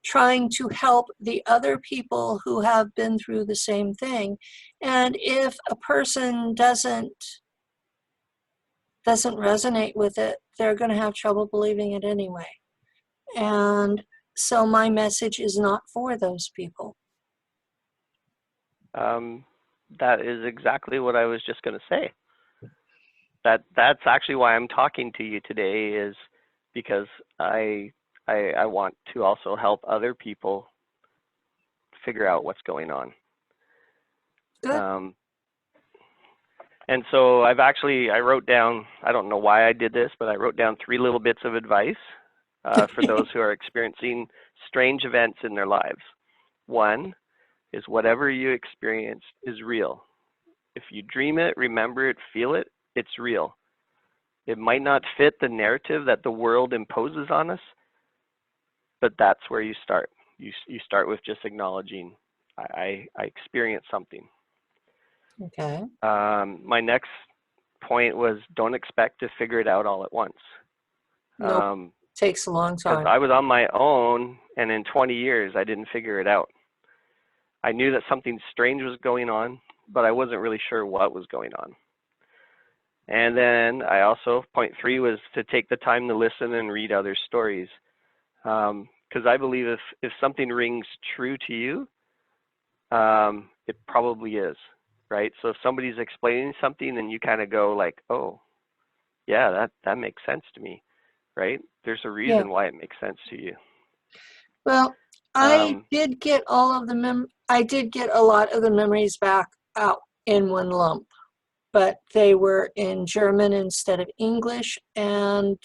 trying to help the other people who have been through the same thing. And if a person doesn't resonate with it, they're going to have trouble believing it anyway. And so my message is not for those people. Um, that is exactly what I was just going to say. That's actually why I'm talking to you today, is because I want to also help other people figure out what's going on. Good. And so I wrote down, I don't know why I did this, but I wrote down 3 little bits of advice for those who are experiencing strange events in their lives. 1 is, whatever you experience is real. If you dream it, remember it, feel it, it's real. It might not fit the narrative that the world imposes on us, but that's where you start. You start with just acknowledging, I experienced something. Okay. My next point was, don't expect to figure it out all at once. Nope. Takes a long Because time. I was on my own, and in 20 years, I didn't figure it out. I knew that something strange was going on, but I wasn't really sure what was going on. And then I also, point 3 was to take the time to listen and read other stories. Because I believe if something rings true to you, it probably is, right? So if somebody's explaining something and you kind of go like, oh, yeah, that makes sense to me, right? There's a Yeah. reason why it makes sense to you. Well, I Um, did get I did get a lot of the memories back out in one lump, but they were in German instead of English, and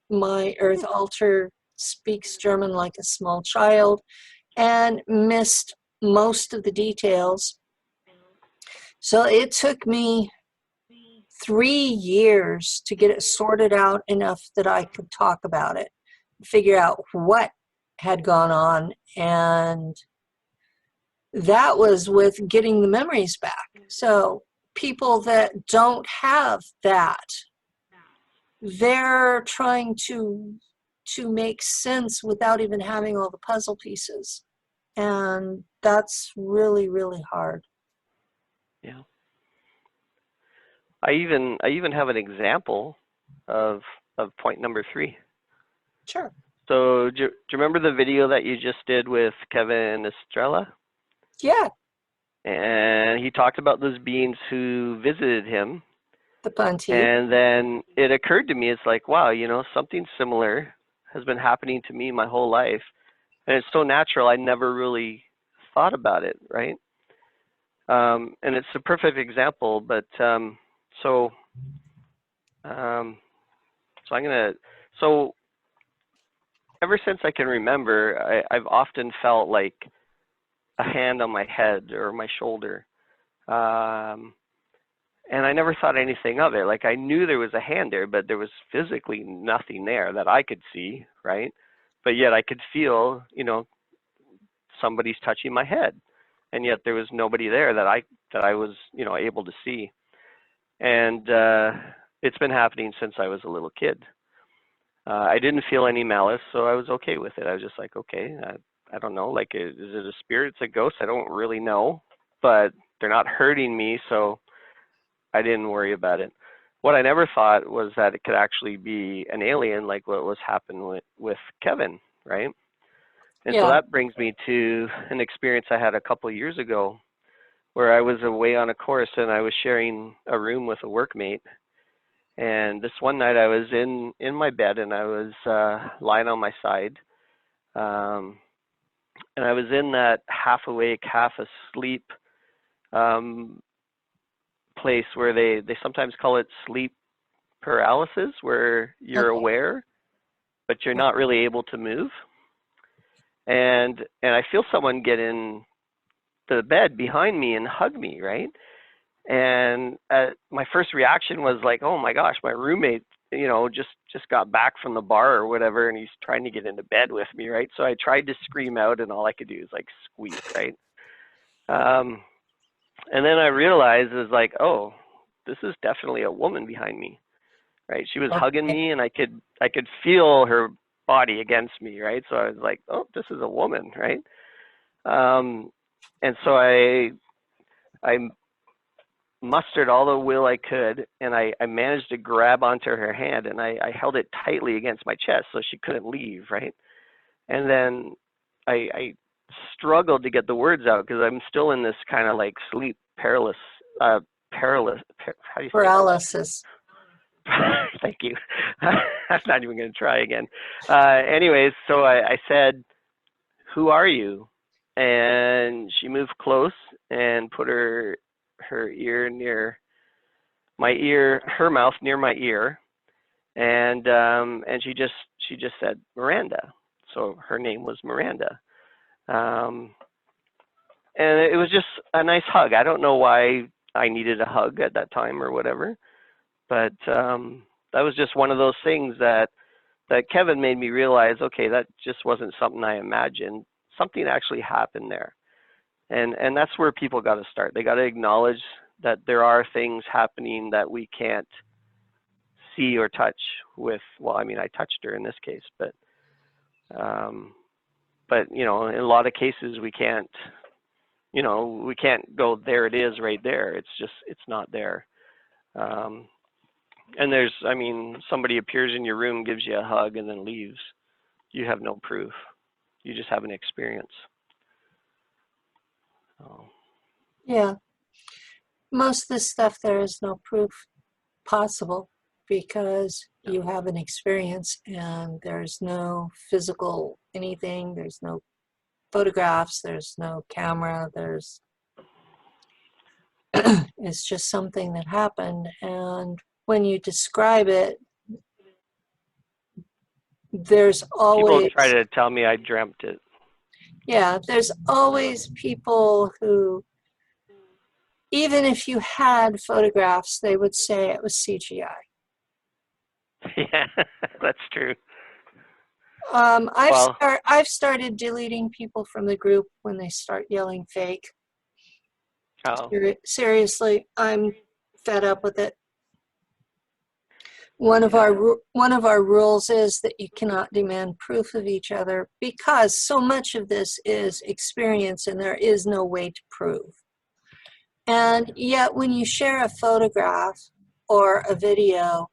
my Earth Alter speaks German like a small child, and missed most of the details. So it took me 3 years to get it sorted out enough that I could talk about it, figure out what had gone on. And that was with getting the memories back. So people that don't have that, they're trying to make sense without even having all the puzzle pieces. And that's really, really hard. Yeah. I even have an example of point number 3. Sure. So do you remember the video that you just did with Kevin Estrella? Yeah, And he talked about those beings who visited him. the Punty. And then it occurred to me, it's like, wow, you know, something similar has been happening to me my whole life. And it's so natural, I never really thought about it, right? And it's a perfect example, but so I'm gonna, so ever since I can remember, I've often felt like a hand on my head or my shoulder. And I never thought anything of it. Like I knew there was a hand there, but there was physically nothing there that I could see, right? But yet I could feel, you know, somebody's touching my head. And yet there was nobody there that I was, you know, able to see. And it's been happening since I was a little kid. I didn't feel any malice, so I was okay with it. I was just like, okay, I don't know, like, is it a spirit? It's a ghost? I don't really know, but they're not hurting me, so I didn't worry about it. What I never thought was that it could actually be an alien, like what was happening with Kevin, right? And so Yeah. that brings me to an experience I had a couple of years ago where I was away on a course and I was sharing a room with a workmate. And this one night I was in my bed and I was lying on my side. And I was in that half awake, half asleep um, place where they sometimes call it sleep paralysis, where you're Okay. aware, but you're not really able to move. And I feel someone get in the bed behind me and hug me, right? And my first reaction was like, oh my gosh, my roommate, you know, just got back from the bar or whatever, and he's trying to get into bed with me, right? So I tried to scream out, and all I could do is like squeak, right? And then I realized is like, oh, this is definitely a woman behind me, right? She was hugging Okay. me, and I could feel her body against me, right? So I was like, oh, this is a woman, right? And so I mustered all the will I could, and I managed to grab onto her hand, and I held it tightly against my chest so she couldn't leave, right? And then I struggled to get the words out because I'm still in this kind of like sleep paralysis. How do you say that? Paralysis. Thank you. I'm not even going to try again. Anyways, so I said, "Who are you?" And she moved close and put her ear near my ear, her mouth near my ear, and she just said Miranda. So her name was Miranda. Um, and it was just a nice hug. I don't know why I needed a hug at that time or whatever, but that was just one of those things that Kevin made me realize, okay, that just wasn't something I imagined. Something actually happened there. And that's where people got to start. They got to acknowledge that there are things happening that we can't see or touch with, well, I mean, I touched her in this case, um, but you know, in a lot of cases we can't, you know, we can't go, there it is right there. It's just, it's not there. Um, and there's, I mean, somebody appears in your room, gives you a hug, and then leaves. You have no proof. You just have an experience. Oh. Yeah. Most of this stuff, there is no proof possible because you have an experience and there's no physical anything. There's no photographs. There's no camera. It's just something that happened. And when you describe it, there's People always, try to tell me I dreamt it. Yeah, there's always people who, even if you had photographs, they would say it was CGI. Yeah, that's true. I've Well, I've started deleting people from the group when they start yelling fake. oh, Seriously, I'm fed up with it. yeah. One of our rules is that you cannot demand proof of each other because so much of this is experience and there is no way to prove. And yet when you share a photograph or a video,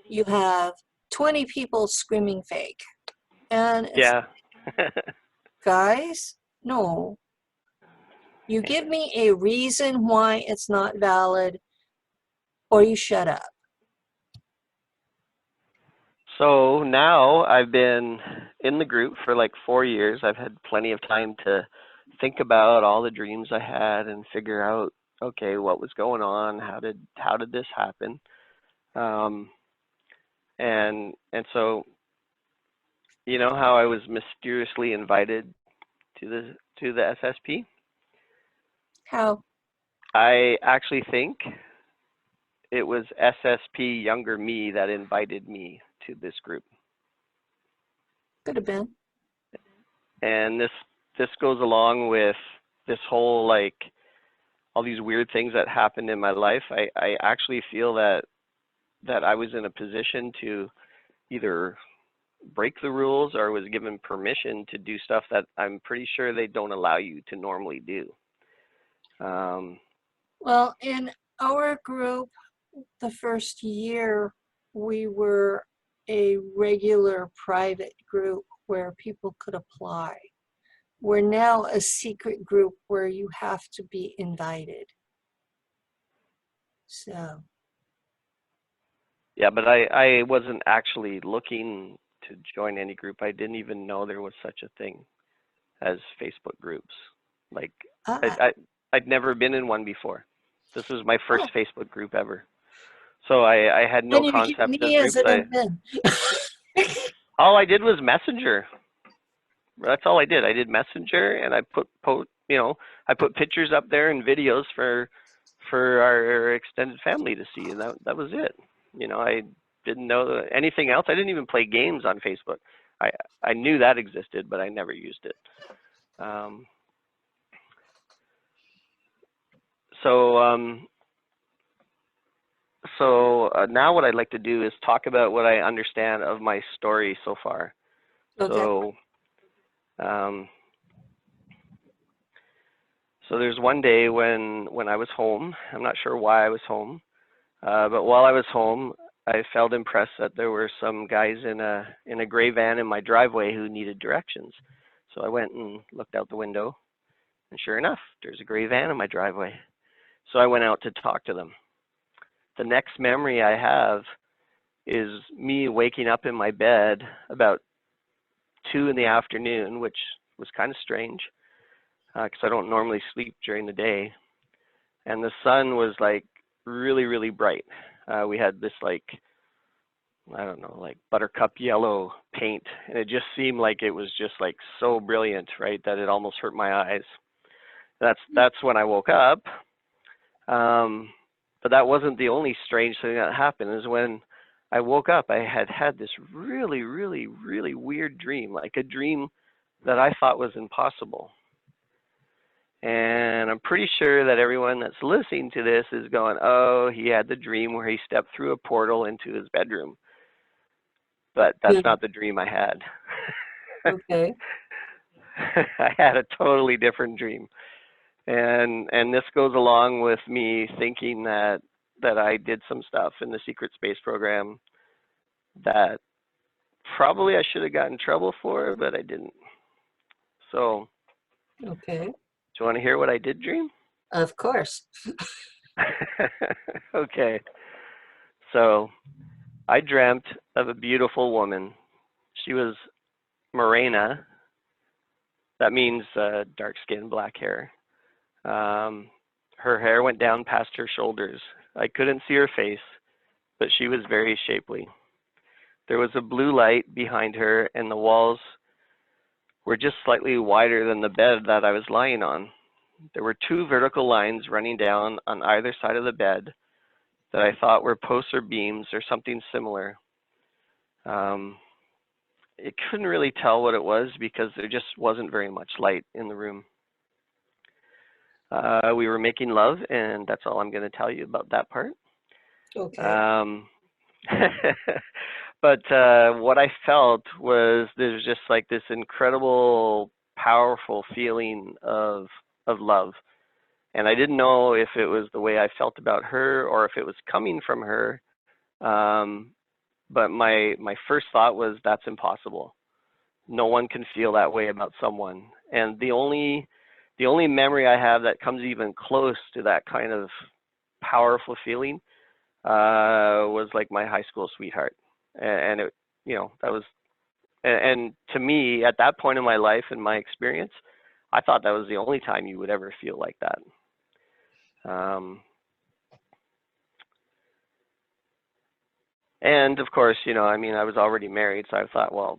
you have 20 people screaming fake. And it's, Yeah. guys, no. You give me a reason why it's not valid or you shut up. So now I've been in the group for like 4 years. I've had plenty of time to think about all the dreams I had and figure out, okay, what was going on? How did this happen? Um, and so you know how I was mysteriously invited to the SSP? How? I actually think it was SSP younger me that invited me to this group. Could have been. And this goes along with this whole like all these weird things that happened in my life. I actually feel that I was in a position to either break the rules or was given permission to do stuff that I'm pretty sure they don't allow you to normally do. Um, Well, in our group, the first year, we were a regular private group where people could apply. We're now a secret group where you have to be invited. So, yeah, but I wasn't actually looking to join any group. I didn't even know there was such a thing as Facebook groups. Like I, ah, I I'd never been in one before. This was my first oh, Facebook group ever. So I had no then you get concept of me as groups. an admin. All I did was Messenger. That's all I did. I did Messenger and I I put pictures up there and videos for our extended family to see, and that was it. I didn't know anything else. I didn't even play games on Facebook. I I knew that existed, but I never used it. Um, so um, so now what I'd like to do is talk about what I understand of my story so far. Okay. So um, so there's one day when I was home. I'm not sure why I was home, but while I was home, I felt impressed that there were some guys in a gray van in my driveway who needed directions. So I went and looked out the window, and sure enough, there's a gray van in my driveway. So I went out to talk to them. The next memory I have is me waking up in my bed about 2 in the afternoon, which was kind of strange because I don't normally sleep during the day. And the sun was like really, really bright. We had this like, I don't know, like buttercup yellow paint, and it just seemed like it was just like so brilliant, right, that it almost hurt my eyes. That's when I woke up. Um, but that wasn't the only strange thing that happened. Is when I woke up, I had this really, really, really weird dream, like a dream that I thought was impossible. And I'm pretty sure that everyone that's listening to this is going, oh, he had the dream where he stepped through a portal into his bedroom. But that's Yeah. not the dream I had. Okay. I had a totally different dream. And this goes along with me thinking that I did some stuff in the secret space program that probably I should have gotten in trouble for, but I didn't. So, Okay. do you want to hear what I did dream? Of course. Okay. So, I dreamt of a beautiful woman. She was morena. That means dark skin, black hair. Um, Her hair went down past her shoulders. I couldn't see her face, but she was very shapely. There was a blue light behind her, and the walls were just slightly wider than the bed that I was lying on. There were two vertical lines running down on either side of the bed that I thought were posts or beams or something similar. It couldn't really tell what it was because there just wasn't very much light in the room. We were making love, and that's all I'm going to tell you about that part. Okay. But what I felt was there's just like this incredible, powerful feeling of love. And I didn't know if it was the way I felt about her or if it was coming from her. But my first thought was, that's impossible. No one can feel that way about someone. And the only memory I have that comes even close to that kind of powerful feeling was like my high school sweetheart. And it, that was, and to me at that point in my life and my experience, I thought that was the only time you would ever feel like that. And of course, I mean, I was already married, so I thought, well,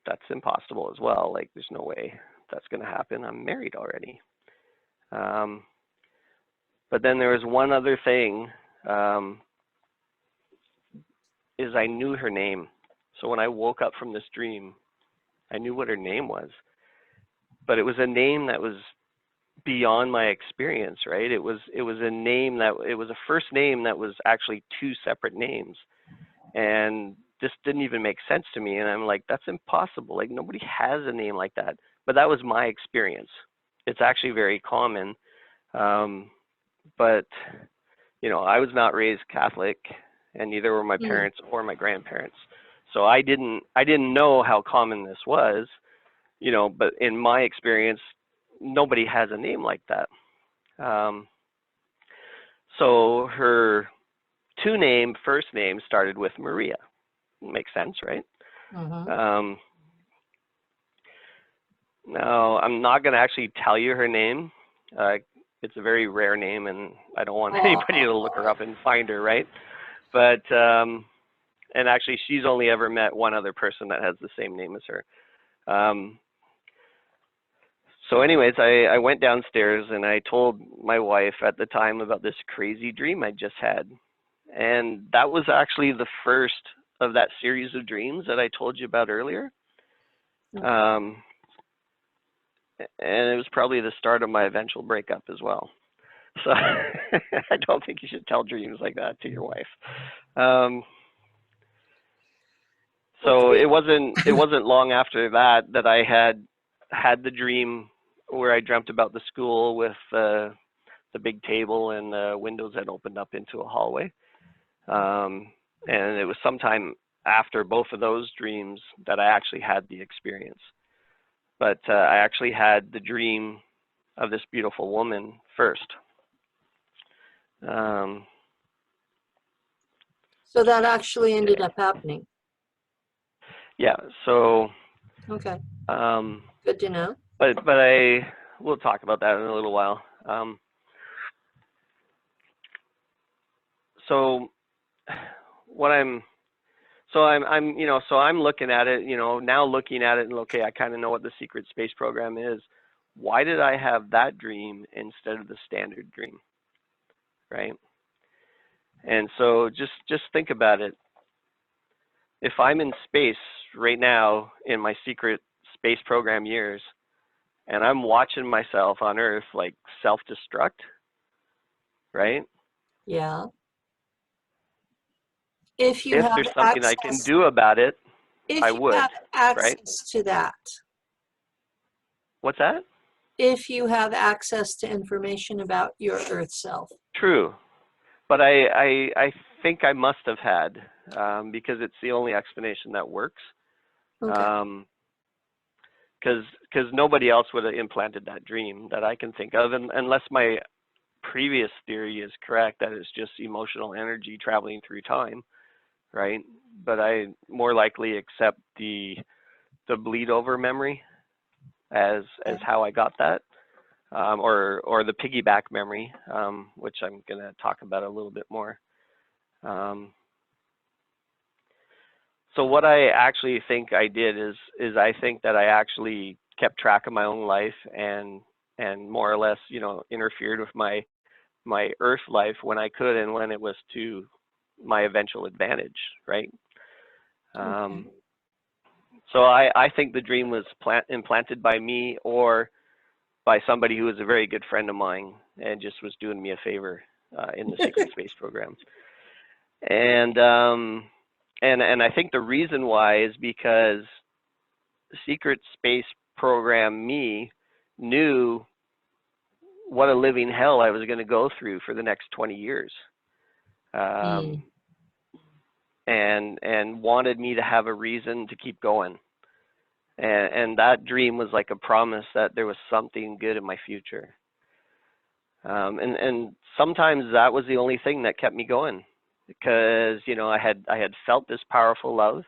that's impossible as well. Like, there's no way that's going to happen. I'm married already. But then there was one other thing, is I knew her name. So when I woke up from this dream, I knew what her name was. But it was a name that was beyond my experience, right? It was a name it was a first name that was actually two separate names. And this didn't even make sense to me. And I'm like, that's impossible. Like, nobody has a name like that. But that was my experience. It's actually very common. But, I was not raised Catholic, and neither were my parents or my grandparents. So I didn't know how common this was, but in my experience, nobody has a name like that. So her first name started with Maria. Makes sense, right? Mm-hmm. Now, I'm not going to actually tell you her name. It's a very rare name, and I don't want anybody to look her up and find her, right? But, and actually, she's only ever met one other person that has the same name as her. So anyways, I went downstairs, and I told my wife at the time about this crazy dream I just had. And that was actually the first of that series of dreams that I told you about earlier. And it was probably the start of my eventual breakup as well. So I don't think you should tell dreams like that to your wife. So it wasn't long after that I had the dream where I dreamt about the school with the big table and the windows that opened up into a hallway. And it was sometime after both of those dreams that I actually had the experience. But I actually had the dream of this beautiful woman first. So that actually ended up happening. Yeah. So. Okay. Good to know. But we'll talk about that in a little while. So I'm looking at it, now looking at it, and okay, I kind of know what the secret space program is. Why did I have that dream instead of the standard dream, right? And so just think about it. If I'm in space right now in my secret space program years, and I'm watching myself on Earth like self-destruct, right? Yeah. If If there's something I can do about it, I would. If you have access right? to that. What's that? If you have access to information about your Earth self. True. But I think I must have had, because it's the only explanation that works. Okay. Because nobody else would have implanted that dream that I can think of, unless my previous theory is correct, that it's just emotional energy traveling through time, right? But I more likely accept the bleed over memory as how I got that, or the piggyback memory, which I'm going to talk about a little bit more. So what I actually think I did is I think that I actually kept track of my own life and more or less, interfered with my earth life when I could and when it was to my eventual advantage, right? Okay. So I think the dream was implanted by me or by somebody who was a very good friend of mine and just was doing me a favor in the secret space program. And I think the reason why is because secret space program me knew what a living hell I was going to go through for the next 20 years. Mm. And wanted me to have a reason to keep going. And that dream was like a promise that there was something good in my future. And sometimes that was the only thing that kept me going, because I had felt this powerful love,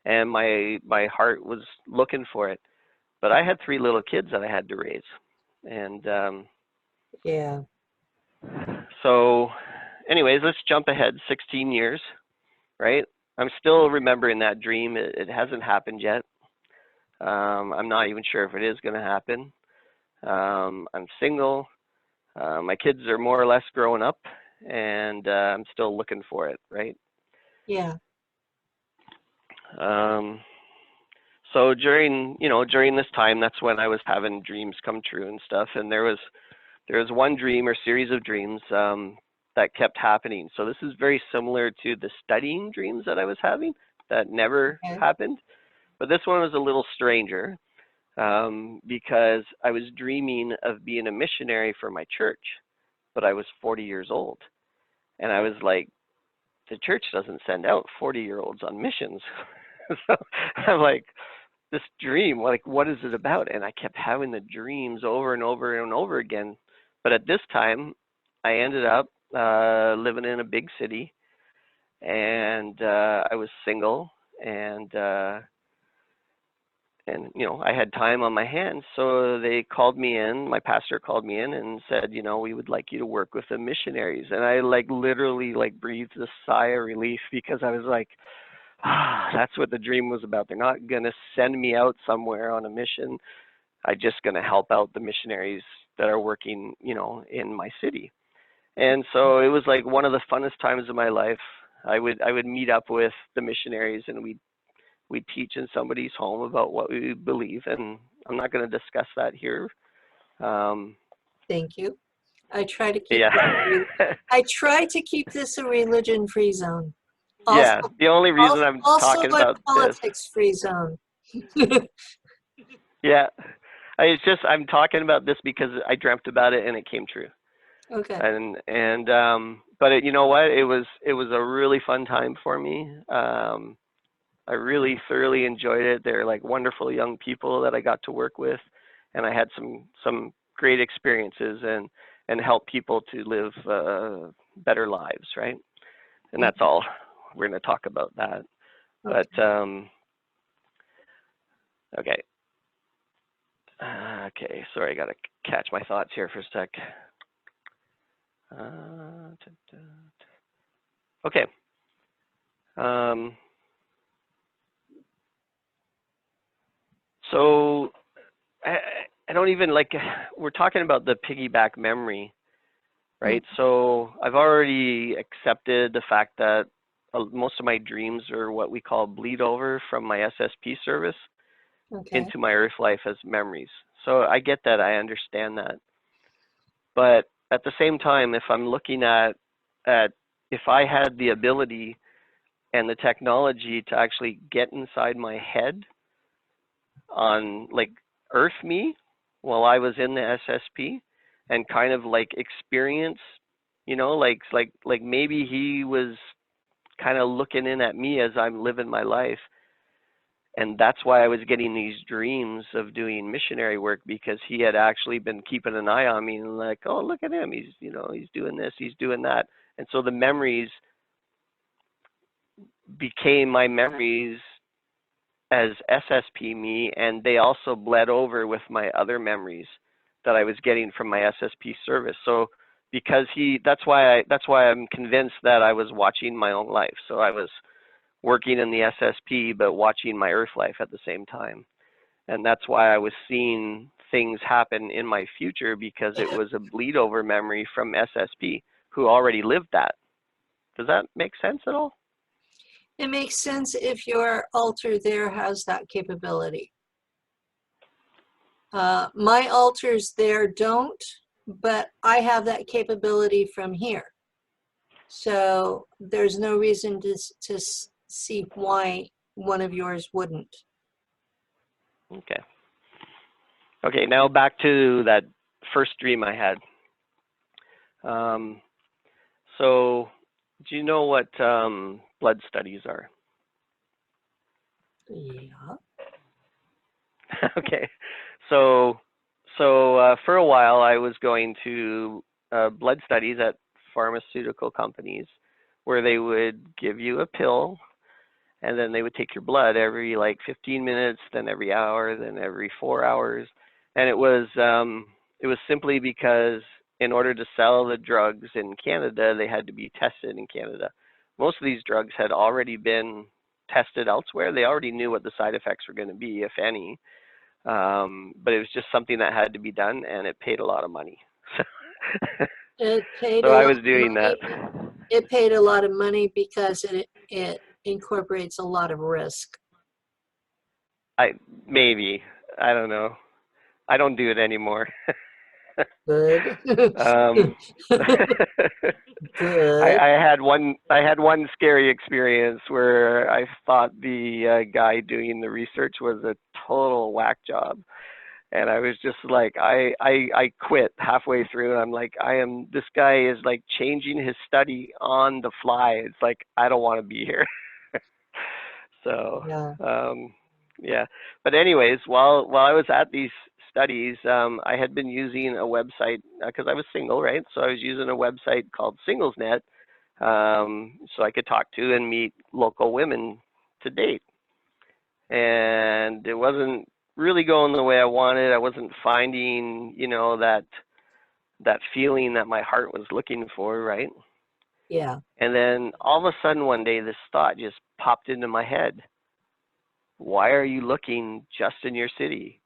and my heart was looking for it. But I had 3 little kids that I had to raise, and Yeah. so, anyways, let's jump ahead 16 years, right? I'm still remembering that dream. It hasn't happened yet. I'm not even sure if it is going to happen. I'm single. My kids are more or less growing up, and I'm still looking for it, right? Yeah. So during this time, that's when I was having dreams come true and stuff. And there was one dream or series of dreams that kept happening. So this is very similar to the studying dreams that I was having that never Okay. happened. But this one was a little stranger because I was dreaming of being a missionary for my church, but I was 40 years old. And I was like, the church doesn't send out 40-year-olds on missions. So I'm like, this dream, like, what is it about? And I kept having the dreams over and over and over again. But at this time, I ended up living in a big city, and I was single, and I had time on my hands. So they called me in, my pastor called me in and said, we would like you to work with the missionaries. And I literally breathed a sigh of relief, because I was like, that's what the dream was about. They're not going to send me out somewhere on a mission. I'm just going to help out the missionaries that are working, in my city. And so it was like one of the funnest times of my life. I would meet up with the missionaries, and we'd teach in somebody's home about what we believe. And I'm not going to discuss that here. Thank you. I try to keep Yeah. I try to keep this a religion-free zone. Also, Yeah. The only reason I'm also talking a about this. politics-free zone. Yeah. I'm talking about this because I dreamt about it and it came true. Okay. But you know what? It was a really fun time for me. I really thoroughly enjoyed it. They're wonderful young people that I got to work with, and I had some great experiences and help people to live better lives, right? And that's all. We're going to talk about that. Okay. But okay. Okay, sorry, I got to catch my thoughts here for a sec. Okay. So I don't even we're talking about the piggyback memory, right? So I've already accepted the fact that most of my dreams are what we call bleed over from my SSP service Okay. into my earth life as memories. So I get that, I understand that. But at the same time, if I'm looking at if I had the ability and the technology to actually get inside my head on earth me while I was in the SSP and kind of experience, maybe he was kind of looking in at me as I'm living my life. And that's why I was getting these dreams of doing missionary work, because he had actually been keeping an eye on me and oh, look at him. He's, he's doing this, he's doing that. And so the memories became my memories as SSP me, and they also bled over with my other memories that I was getting from my SSP service. So because that's why I'm convinced that I was watching my own life. So I was working in the SSP, but watching my earth life at the same time. And that's why I was seeing things happen in my future, because it was a bleed over memory from SSP who already lived that. Does that make sense at all? It makes sense if your altar there has that capability. My altars there don't, but I have that capability from here. So there's no reason to see why one of yours wouldn't. Okay. Okay, now back to that first dream I had. So do you know what blood studies are? Yeah. Okay. So for a while I was going to blood studies at pharmaceutical companies where they would give you a pill, and then they would take your blood every like 15 minutes, then every hour, then every 4 hours. And it was simply because in order to sell the drugs in Canada, they had to be tested in Canada. Most of these drugs had already been tested elsewhere. They already knew what the side effects were going to be, if any. But it was just something that had to be done, and it paid a lot of money. It paid So a I lot was of doing that. money. It paid a lot of money because it incorporates a lot of risk. Maybe, I don't know. I don't do it anymore. Good. um, Good. I had one scary experience where I thought the guy doing the research was a total whack job, and I was just like, I quit halfway through. I'm like, this guy is like changing his study on the fly. It's like, I don't want to be here. So Yeah. yeah, but anyways, while I was at these studies, I had been using a website because I was single, right? So I was using a website called SinglesNet, so I could talk to and meet local women to date. And it wasn't really going the way I wanted. I wasn't finding, that feeling that my heart was looking for, right? Yeah. And then all of a sudden one day this thought just popped into my head. Why are you looking just in your city?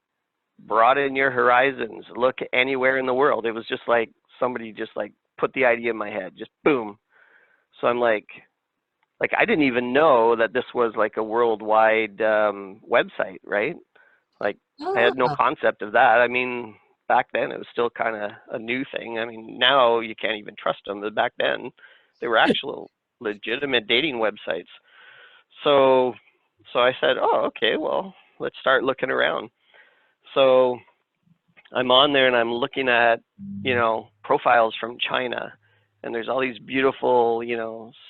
Broaden your horizons. Look anywhere in the world. It was just like somebody just like put the idea in my head, just boom. So I'm like I didn't even know that this was like a worldwide website, right? Like I had no Ah, concept of that. I mean, back then it was still kind of a new thing. I mean, now you can't even trust them, but back then they were actual legitimate dating websites. So I said, oh, okay, well, let's start looking around. So I'm on there and I'm looking at, profiles from China, and there's all these beautiful,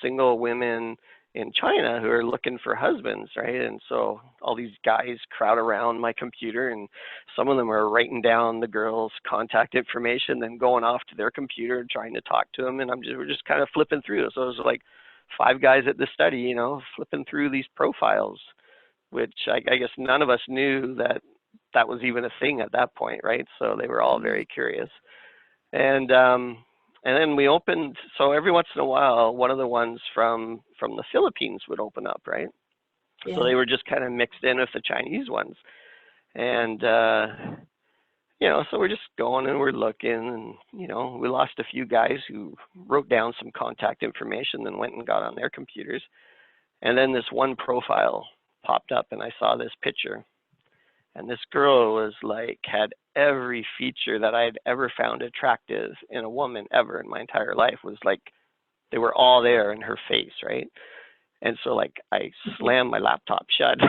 single women in China who are looking for husbands, right? And so all these guys crowd around my computer, and some of them are writing down the girl's contact information, then going off to their computer and trying to talk to them, and we're just kind of flipping through. So it was like 5 guys at the study, flipping through these profiles, which I guess none of us knew that was even a thing at that point, right? So they were all very curious. And then we opened, so every once in a while, one of the ones from the Philippines would open up, right? So yeah. they were just kind of mixed in with the Chinese ones. And, so we're just going and we're looking, and, we lost a few guys who wrote down some contact information and went and got on their computers. And then this one profile popped up and I saw this picture. And this girl was like, had every feature that I had ever found attractive in a woman ever in my entire life. Was like, they were all there in her face, right? And so like I slammed my laptop shut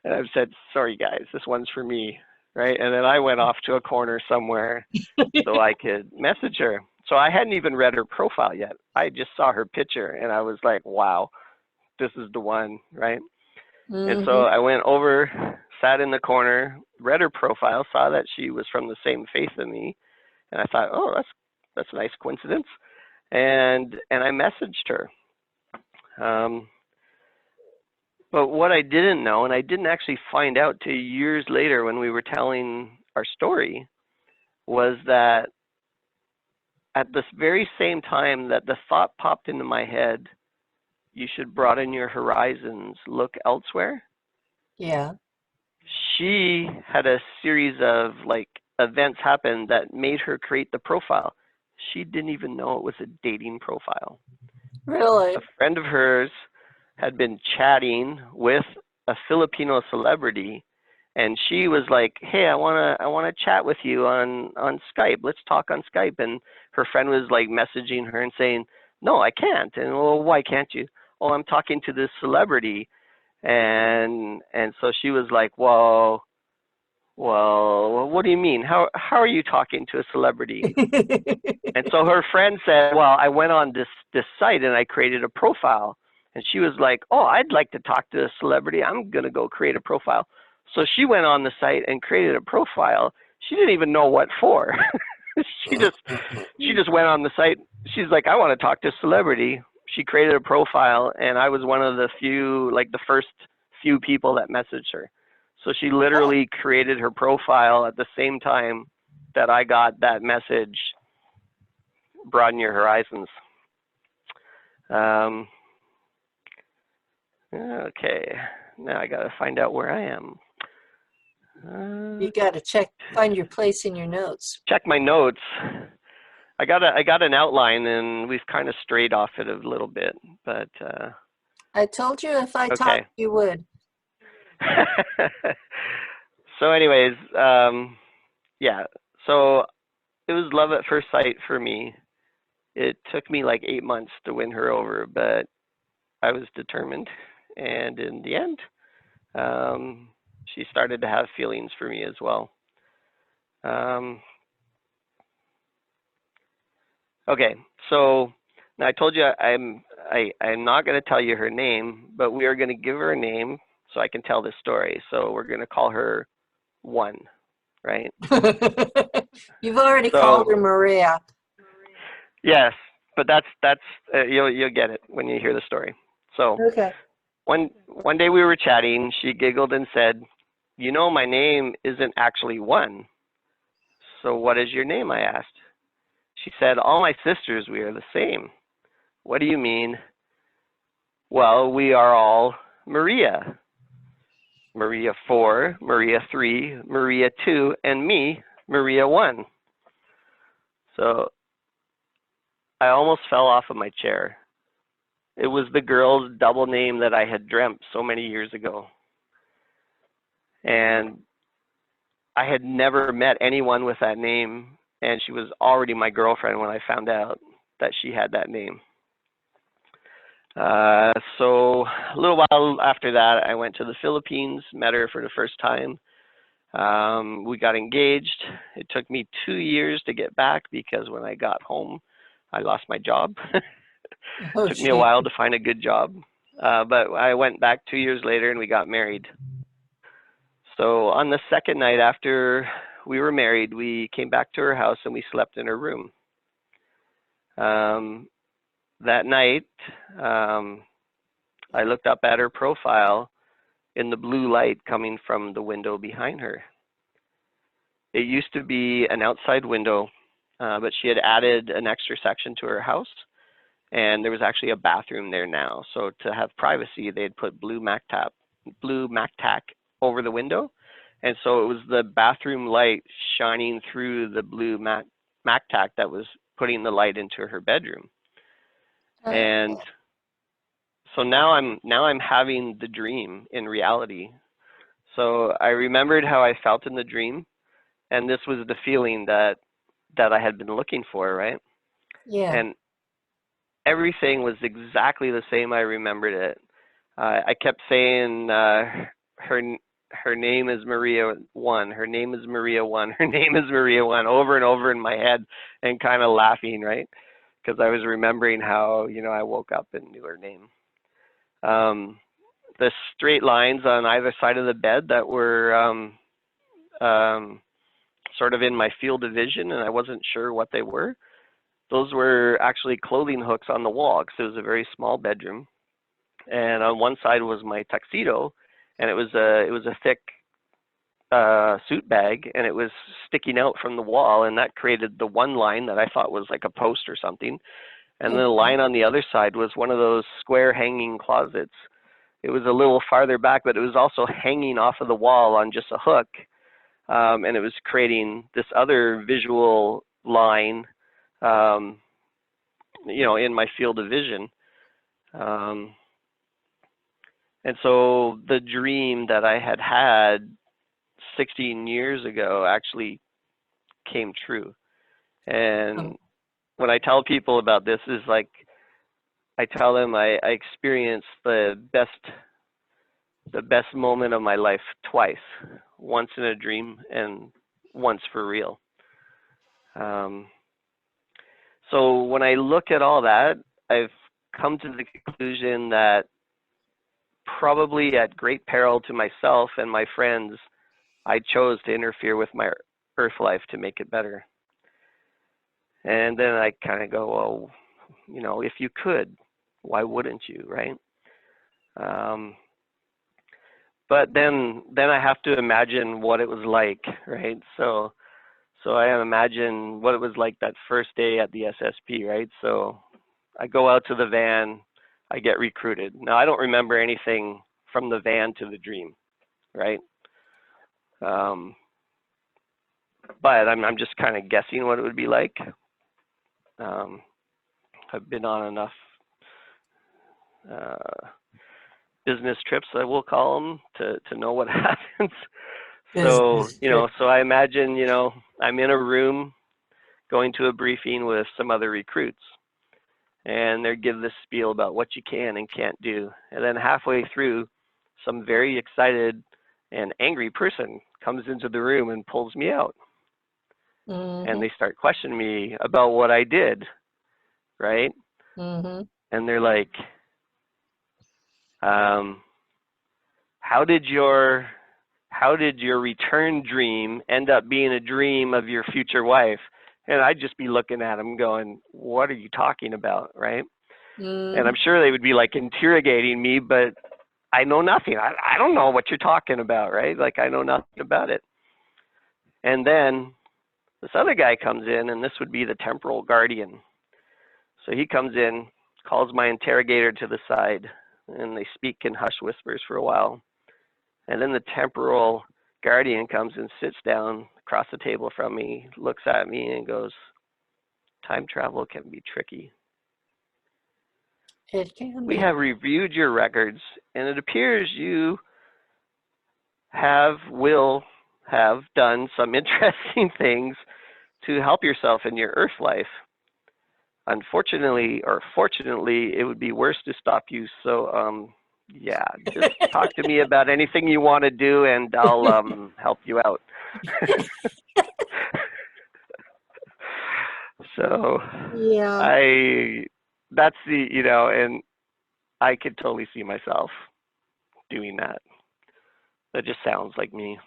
and I said, sorry guys, this one's for me, right? And then I went off to a corner somewhere so I could message her. So I hadn't even read her profile yet. I just saw her picture and I was like, wow, this is the one, right? And so Mm-hmm. I went over, sat in the corner, read her profile, saw that she was from the same faith as me, and I thought, oh, that's a nice coincidence. And I messaged her. But what I didn't know, and I didn't actually find out till years later when we were telling our story, was that at this very same time that the thought popped into my head, you should broaden your horizons, look elsewhere. Yeah. she had a series of like events happen that made her create the profile. She didn't even know it was a dating profile. A Really? friend of hers had been chatting with a Filipino celebrity, and she was like, "Hey, I wanna chat with you on Skype. Let's talk on Skype." And her friend was like messaging her and saying, "No, I can't." And, "Well, why can't you?" "Oh, I'm talking to this celebrity." And so she was like, well, what do you mean? How are you talking to a celebrity?" And so her friend said, "Well, I went on this site and I created a profile." And she was like, "Oh, I'd like to talk to a celebrity. I'm gonna go create a profile." So she went on the site and created a profile. She didn't even know what for. she just she just went on the site. She's like, "I want to talk to a celebrity." She created a profile, and I was one of the few, like the first few people that messaged her. So she literally created her profile at the same time that I got that message, broaden your horizons. Um, okay, now I gotta find out where I am. You got to find your place in your notes. Check my notes. I got an outline, and we've kind of strayed off it a little bit, but I told you if I okay. talked, you would. So, anyways, yeah. So it was love at first sight for me. It took me like 8 months to win her over, but I was determined, and in the end, she started to have feelings for me as well. Um, okay, so now I told you I'm not going to tell you her name, but we are going to give her a name so I can tell this story. So we're going to call her One, right? You've already So called her Maria. yes, but that's you'll get it when you hear the story. So Okay. one day we were chatting. She giggled and said, "You know, my name isn't actually One. So what is your name?" I asked. She said, "All my sisters, we are the same." "What do you mean?" "Well, we are all Maria. Maria 4, Maria 3, Maria 2, and me, Maria 1. So I almost fell off of my chair. It was the girl's double name that I had dreamt so many years ago. And I had never met anyone with that name, and she was already my girlfriend when I found out that she had that name. So a little while after that, I went to the Philippines, met her for the first time. We got engaged. It took me 2 years to get back because when I got home, I lost my job. Oh, Took me a gee. while to find a good job, but I went back 2 years later and we got married. So on the second night after we were married, we came back to her house and we slept in her room. That night, I looked up at her profile in the blue light coming from the window behind her. It used to be an outside window, but she had added an extra section to her house, and there was actually a bathroom there now. So to have privacy, they had put blue Mac tack over the window, and so it was the bathroom light shining through the blue Mac tack that was putting the light into her bedroom. And so now I'm having the dream in reality. So I remembered how I felt in the dream, and this was the feeling that I had been looking for, right? Yeah. And everything was exactly the same. I remembered it. I kept saying her name is Maria 1. Her name is Maria 1. Her name is Maria 1 over and over in my head, and kind of laughing, right? Because I was remembering how I woke up and knew her name. The straight lines on either side of the bed that were sort of in my field of vision, and I wasn't sure what they were. Those were actually clothing hooks on the wall because it was a very small bedroom. And on one side was my tuxedo, and it was a thick suit bag, and it was sticking out from the wall, and that created the one line that I thought was like a post or something. And then the line on the other side was one of those square hanging closets. it was a little farther back, but it was also hanging off of the wall on just a hook. And it was creating this other visual line, in my field of vision. And so the dream that I had 16 years ago actually came true. And when I tell people about this, is like, I tell them I experienced the best moment of my life twice, once in a dream and once for real. So when I look at all that, I've come to the conclusion that probably at great peril to myself and my friends, I chose to interfere with my earth life to make it better. And then I kind of go, well, if you could, why wouldn't you, right? But then I have to imagine what it was like, right? So I imagine what it was like that first day at the SSP, right? So I go out to the van, I get recruited. Now I don't remember anything from the van to the dream, right? But I'm just kind of guessing what it would be like. I've been on enough business trips, I will call them, to know what happens. So, so I imagine, I'm in a room going to a briefing with some other recruits, and they give this spiel about what you can and can't do. And then halfway through, some very excited and angry person comes into the room and pulls me out. And they start questioning me about what I did, right? And they're like, how did your return dream end up being a dream of your future wife? And I'd just be looking at them going, what are you talking about, right? And I'm sure they would be like interrogating me, but I know nothing. I don't know what you're talking about, right? Like, I know nothing about it. And then this other guy comes in, and this would be the temporal guardian. So he comes in, calls my interrogator to the side, and they speak in hushed whispers for a while. And then the temporal guardian comes and sits down across the table from me, looks at me, and goes, time travel can be tricky. It can be. We have reviewed your records, and it appears you will have done some interesting things to help yourself in your earth life. Unfortunately, or fortunately, it would be worse to stop you. So, yeah, just talk to me about anything you want to do, and I'll help you out. So, yeah, that's the, and I could totally see myself doing that. That just sounds like me.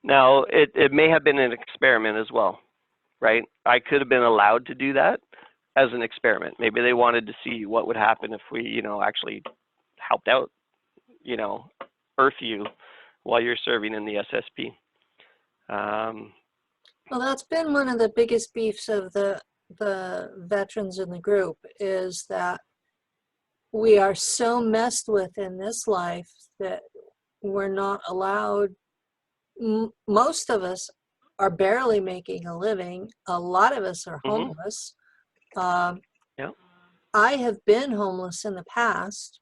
Now, it may have been an experiment as well, right? I could have been allowed to do that as an experiment. Maybe they wanted to see what would happen if we, actually helped out, Earth you while you're serving in the SSP. Well, that's been one of the biggest beefs of the veterans in the group, is that we are so messed with in this life that we're not allowed. Most of us are barely making a living. A lot of us are homeless. Yeah. I have been homeless in the past.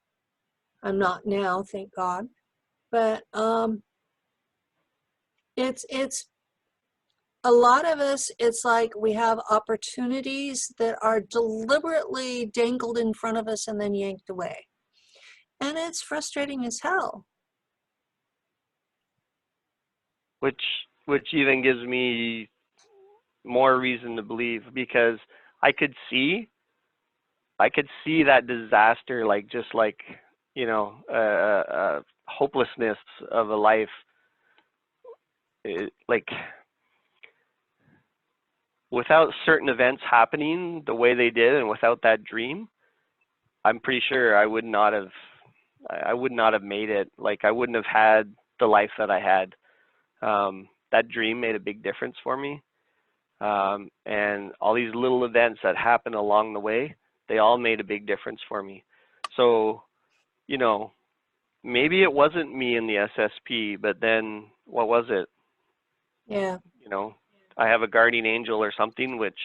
I'm not now, thank God. But it's a lot of us, it's like we have opportunities that are deliberately dangled in front of us and then yanked away. And it's frustrating as hell. Which even gives me more reason to believe, because I could see that disaster, like, just like, hopelessness of a life. Like, without certain events happening the way they did, and without that dream, I'm pretty sure I would not have made it. Like, I wouldn't have had the life that I had. That dream made a big difference for me. And all these little events that happened along the way, they all made a big difference for me. So, you know, maybe it wasn't me in the SSP, but then what was it? Yeah. You know, I have a guardian angel or something, which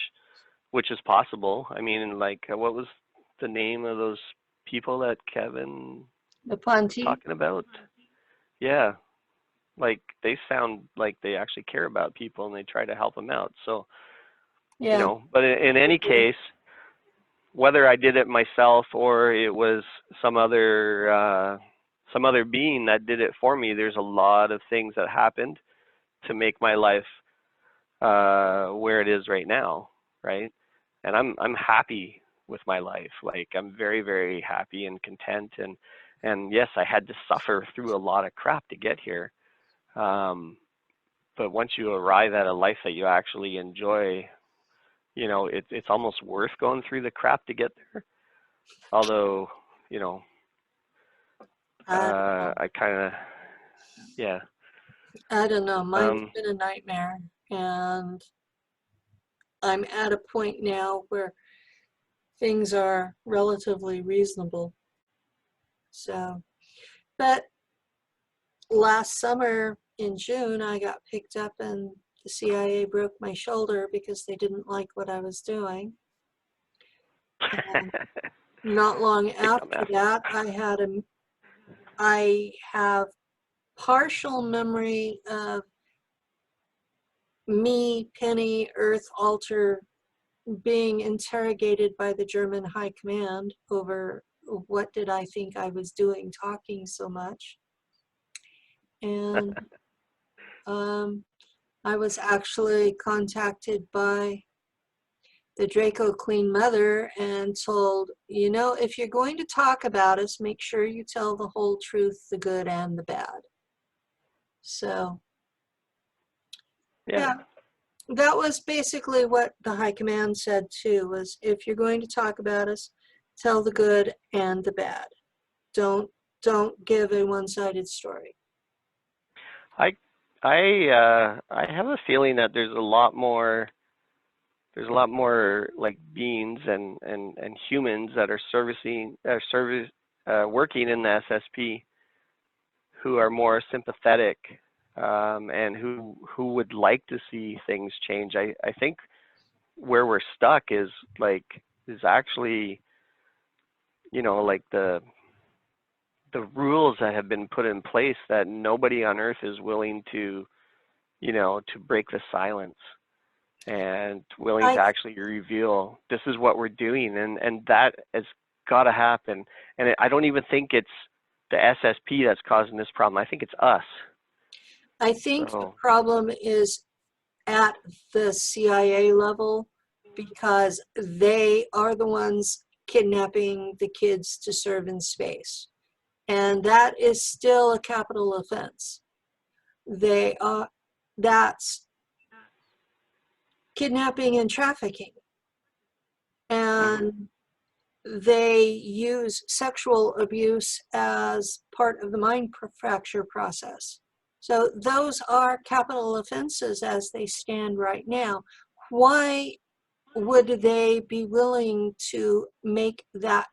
is possible. I mean, like, what was the name of those people that Kevin The was Ponte. talking about? Yeah, like they sound like they actually care about people and they try to help them out. So, you Yeah. know, but in any case, whether I did it myself or it was some other being that did it for me, there's a lot of things that happened to make my life where it is right now, right? And I'm happy with my life. Like I'm very, very happy and content. And yes, I had to suffer through a lot of crap to get here. But once you arrive at a life that you actually enjoy, you know, it's almost worth going through the crap to get there. Although, you know, I don't know. I kind of, yeah. I don't know. Mine's Um, been a nightmare, and I'm at a point now where things are relatively reasonable. So, but last summer in June, I got picked up and the CIA broke my shoulder because they didn't like what I was doing. And not long big after dumbass. that, I have partial memory of me, Penny, Earth Alter, being interrogated by the German High Command over what did I think I was doing talking so much. And I was actually contacted by the Draco Queen Mother and told, you know, if you're going to talk about us, make sure you tell the whole truth, the good and the bad. So, Yeah. yeah, that was basically what the High Command said too, was if you're going to talk about us, tell the good and the bad. Don't give a one-sided story. I I have a feeling that there's a lot more like beings and humans that are working in the SSP who are more sympathetic and who would like to see things change. I think where we're stuck is actually, you know, like the rules that have been put in place that nobody on earth is willing to, you know, to break the silence and willing to I actually reveal this is what we're doing, and that has got to happen. And I don't even think it's the SSP that's causing this problem. I think it's us. I think the So problem is at the CIA level because they are the ones kidnapping the kids to serve in space. And that is still a capital offense. They are, that's kidnapping and trafficking. mhm, And they use sexual abuse as part of the mind fracture process. So those are capital offenses as they stand right now. Why would they be willing to make that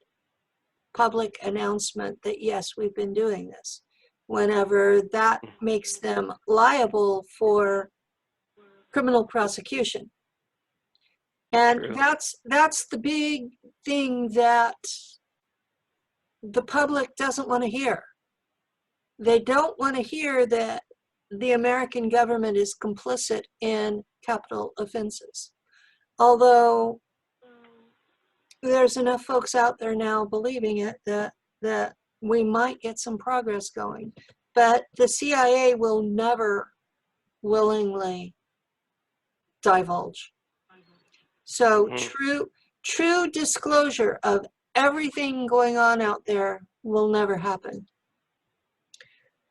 public announcement that yes, we've been doing this, whenever that makes them liable for criminal prosecution? And true. that's the big thing that the public doesn't want to hear. They don't want to hear that the American government is complicit in capital offenses. Although there's enough folks out there now believing it that we might get some progress going. But the CIA will never willingly divulge. So Mhm. true disclosure of everything going on out there will never happen.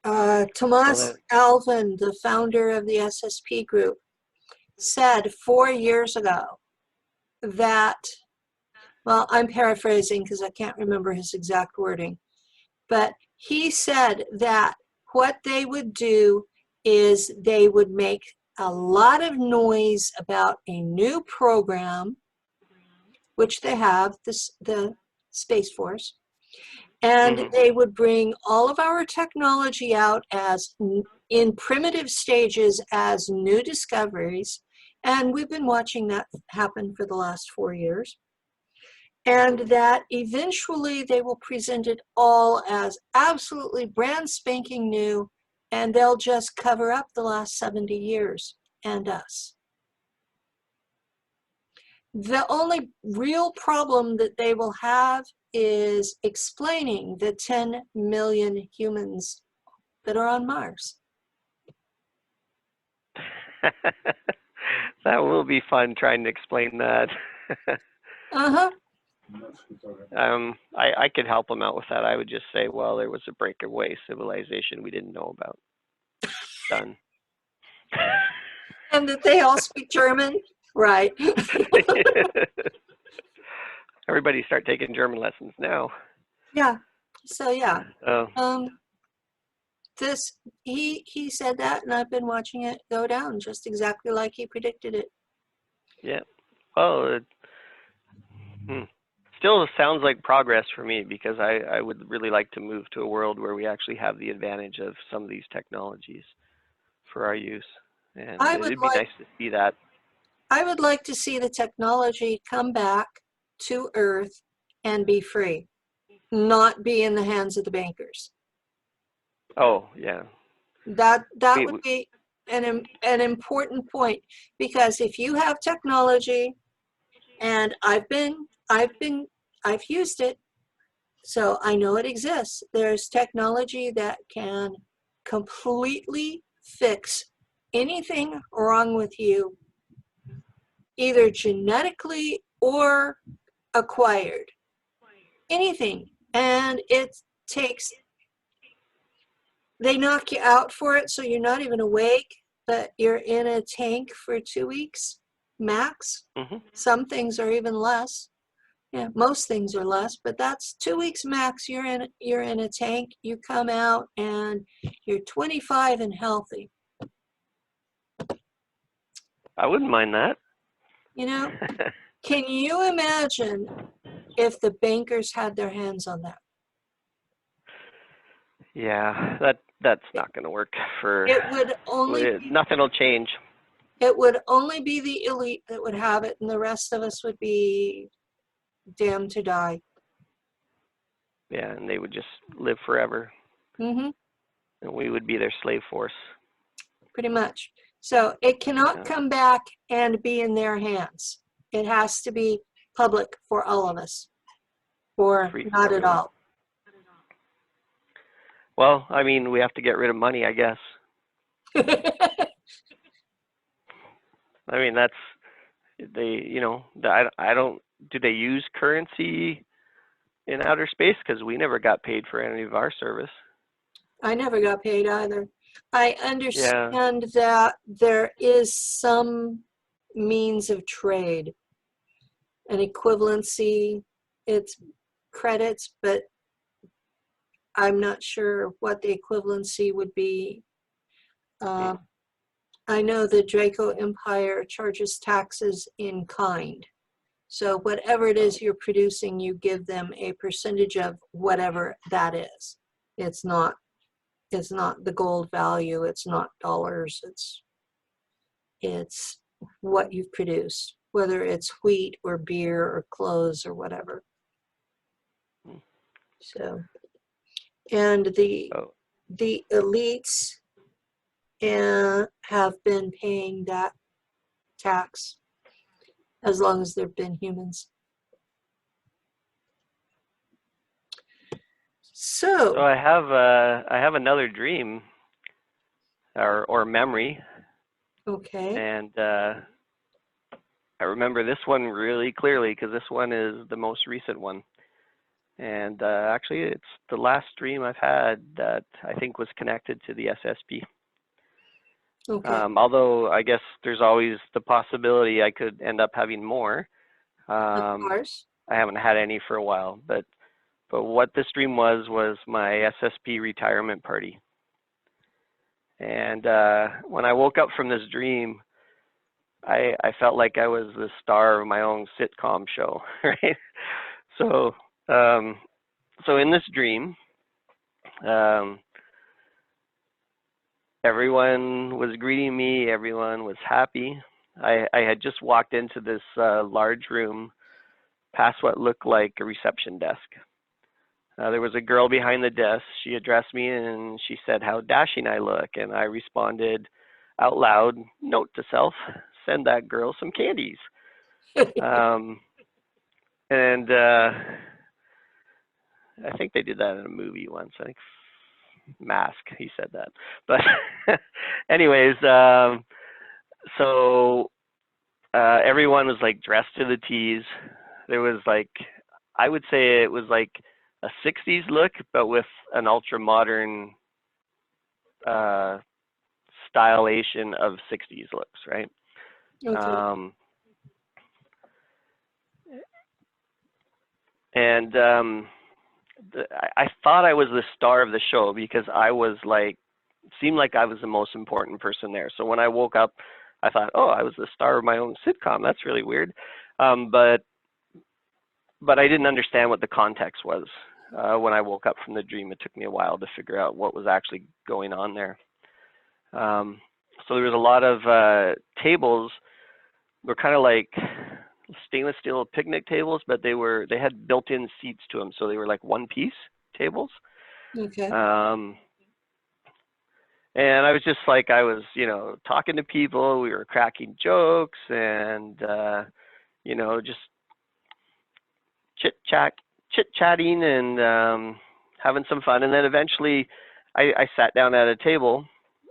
Well, Tomas that, Alvin, the founder of the SSP group, said 4 years ago that, well, I'm paraphrasing because I can't remember his exact wording, but he said that what they would do is they would make a lot of noise about a new program, which they have, the Space Force, And Mhm. they would bring all of our technology out as in primitive stages as new discoveries. And we've been watching that happen for the last 4 years. And that eventually they will present it all as absolutely brand spanking new, and they'll just cover up the last 70 years and us. The only real problem that they will have is explaining the 10 million humans that are on Mars. That will be fun trying to explain that. Uh-huh. I could help them out with that. I would just say, well, there was a breakaway civilization we didn't know about. Done. And that they all speak German. Right. Everybody start taking German lessons now. Yeah. So yeah. Oh, This he said that, and I've been watching it go down just exactly like he predicted it. yeah. Well, still sounds like progress for me, because I would really like to move to a world where we actually have the advantage of some of these technologies for our use. And I would it'd be like nice to see that. I would like to see the technology come back to Earth and be free, not be in the hands of the bankers. Oh, yeah. That We, would be an important point, because if you have technology, and I've used it, so I know it exists. There's technology that can completely fix anything wrong with you, either genetically or acquired. Anything. And it takes, they knock you out for it, so you're not even awake, but you're in a tank for 2 weeks max. mhm. Some things are even less. Yeah, most things are less, but that's 2 weeks max. You're in a tank. You come out and you're 25 and healthy. I wouldn't mind that. You know, can you imagine if the bankers had their hands on that? Yeah, that's not going to work for. It would only be, Nothing will change. it would only be the elite that would have it, and the rest of us would be damned to die. Yeah, and they would just live forever, Mm-hmm. and we would be their slave force. Pretty much. So it cannot Yeah. come back and be in their hands. It has to be public for all of us, or Free for not at everyone. all. Well, I mean, we have to get rid of money, I guess. I mean, that's I don't. Do they use currency in outer space? Because we never got paid for any of our service. I never got paid either. I Yeah. understand that there is some means of trade, an equivalency, it's credits, but I'm not sure what the equivalency would be. Hmm. I know the Draco Empire charges taxes in kind. So whatever it is you're producing, you give them a percentage of whatever that is. It's not the gold value, it's not dollars, it's what you've produced, whether it's wheat or beer or clothes or whatever. So, and the Oh, elites have been paying that tax as long as there've been humans. so So, I have another dream, or memory, okay. and I remember this one really clearly because this one is the most recent one. And actually, it's the last dream I've had that I think was connected to the SSP. Okay. Although I guess there's always the possibility I could end up having more. Of I course. haven't had any for a while, but what this dream was my SSP retirement party. And when I woke up from this dream, I felt like I was the star of my own sitcom show, right? So so in this dream, um, everyone was greeting me. Everyone was happy. I had just walked into this large room past what looked like a reception desk. There was a girl behind the desk. She addressed me and she said how dashing I look. And I responded out loud, note to self, send that girl some candies. Um, and I think they did that in a movie once. I think Mask, he said that. But anyways, so everyone was like dressed to the T's. There was like, I would say it was like a 60s look, but with an ultra modern stylization of 60s looks, right? Okay. And I thought I was the star of the show because I was like, seemed like I was the most important person there. So when I woke up, I thought, oh, I was the star of my own sitcom. That's really weird. But I didn't understand what the context was. When I woke up from the dream, it took me a while to figure out what was actually going on there. So there was a lot of tables, were kind of like stainless steel picnic tables, but they had built-in seats to them, so they were like one-piece tables. Okay. And I was just like, I was, talking to people. We were cracking jokes and, just chit-chatting and having some fun. And then eventually I sat down at a table,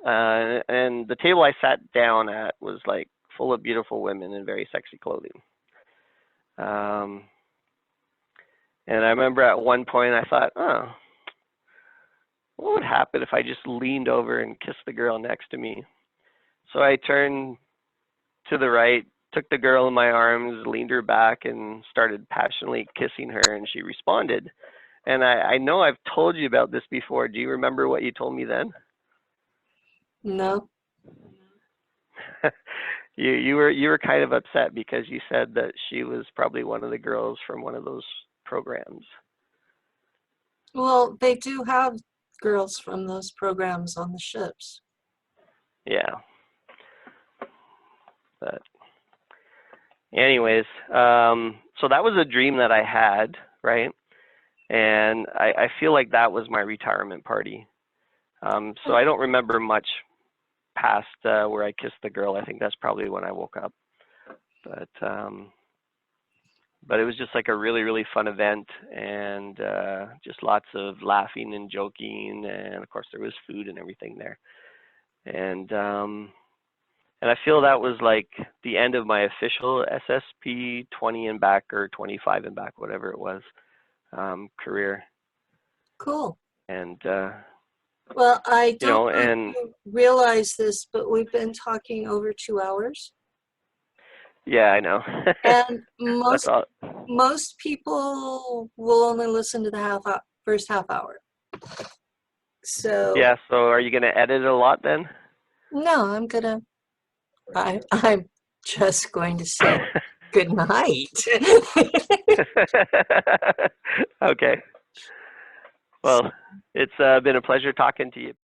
and the table I sat down at was like full of beautiful women in very sexy clothing. And I remember at one point I thought, oh, what would happen if I just leaned over and kissed the girl next to me? So I turned to the right, took the girl in my arms, leaned her back, and started passionately kissing her, and she responded. And I know I've told you about this before. Do you remember what you told me then? No. You were kind of upset because you said that she was probably one of the girls from one of those programs. Well, they do have girls from those programs on the ships. Yeah. But anyways, so that was a dream that I had, right? And I feel like that was my retirement party. So I don't remember much past where I kissed the girl. I think that's probably when I woke up. But it was just like a really, really fun event, and just lots of laughing and joking, and of course there was food and everything there. And I feel that was like the end of my official SSP 20 and back, or 25 and back, whatever it was, career. Cool. And Well, I don't know if and you realize this, but we've been talking over 2 hours. yeah, I know. And That's all. most people will only listen to the first half hour. So Yeah. So are you gonna edit a lot then? no, I'm just going to say good night. Okay. Well, it's been a pleasure talking to you.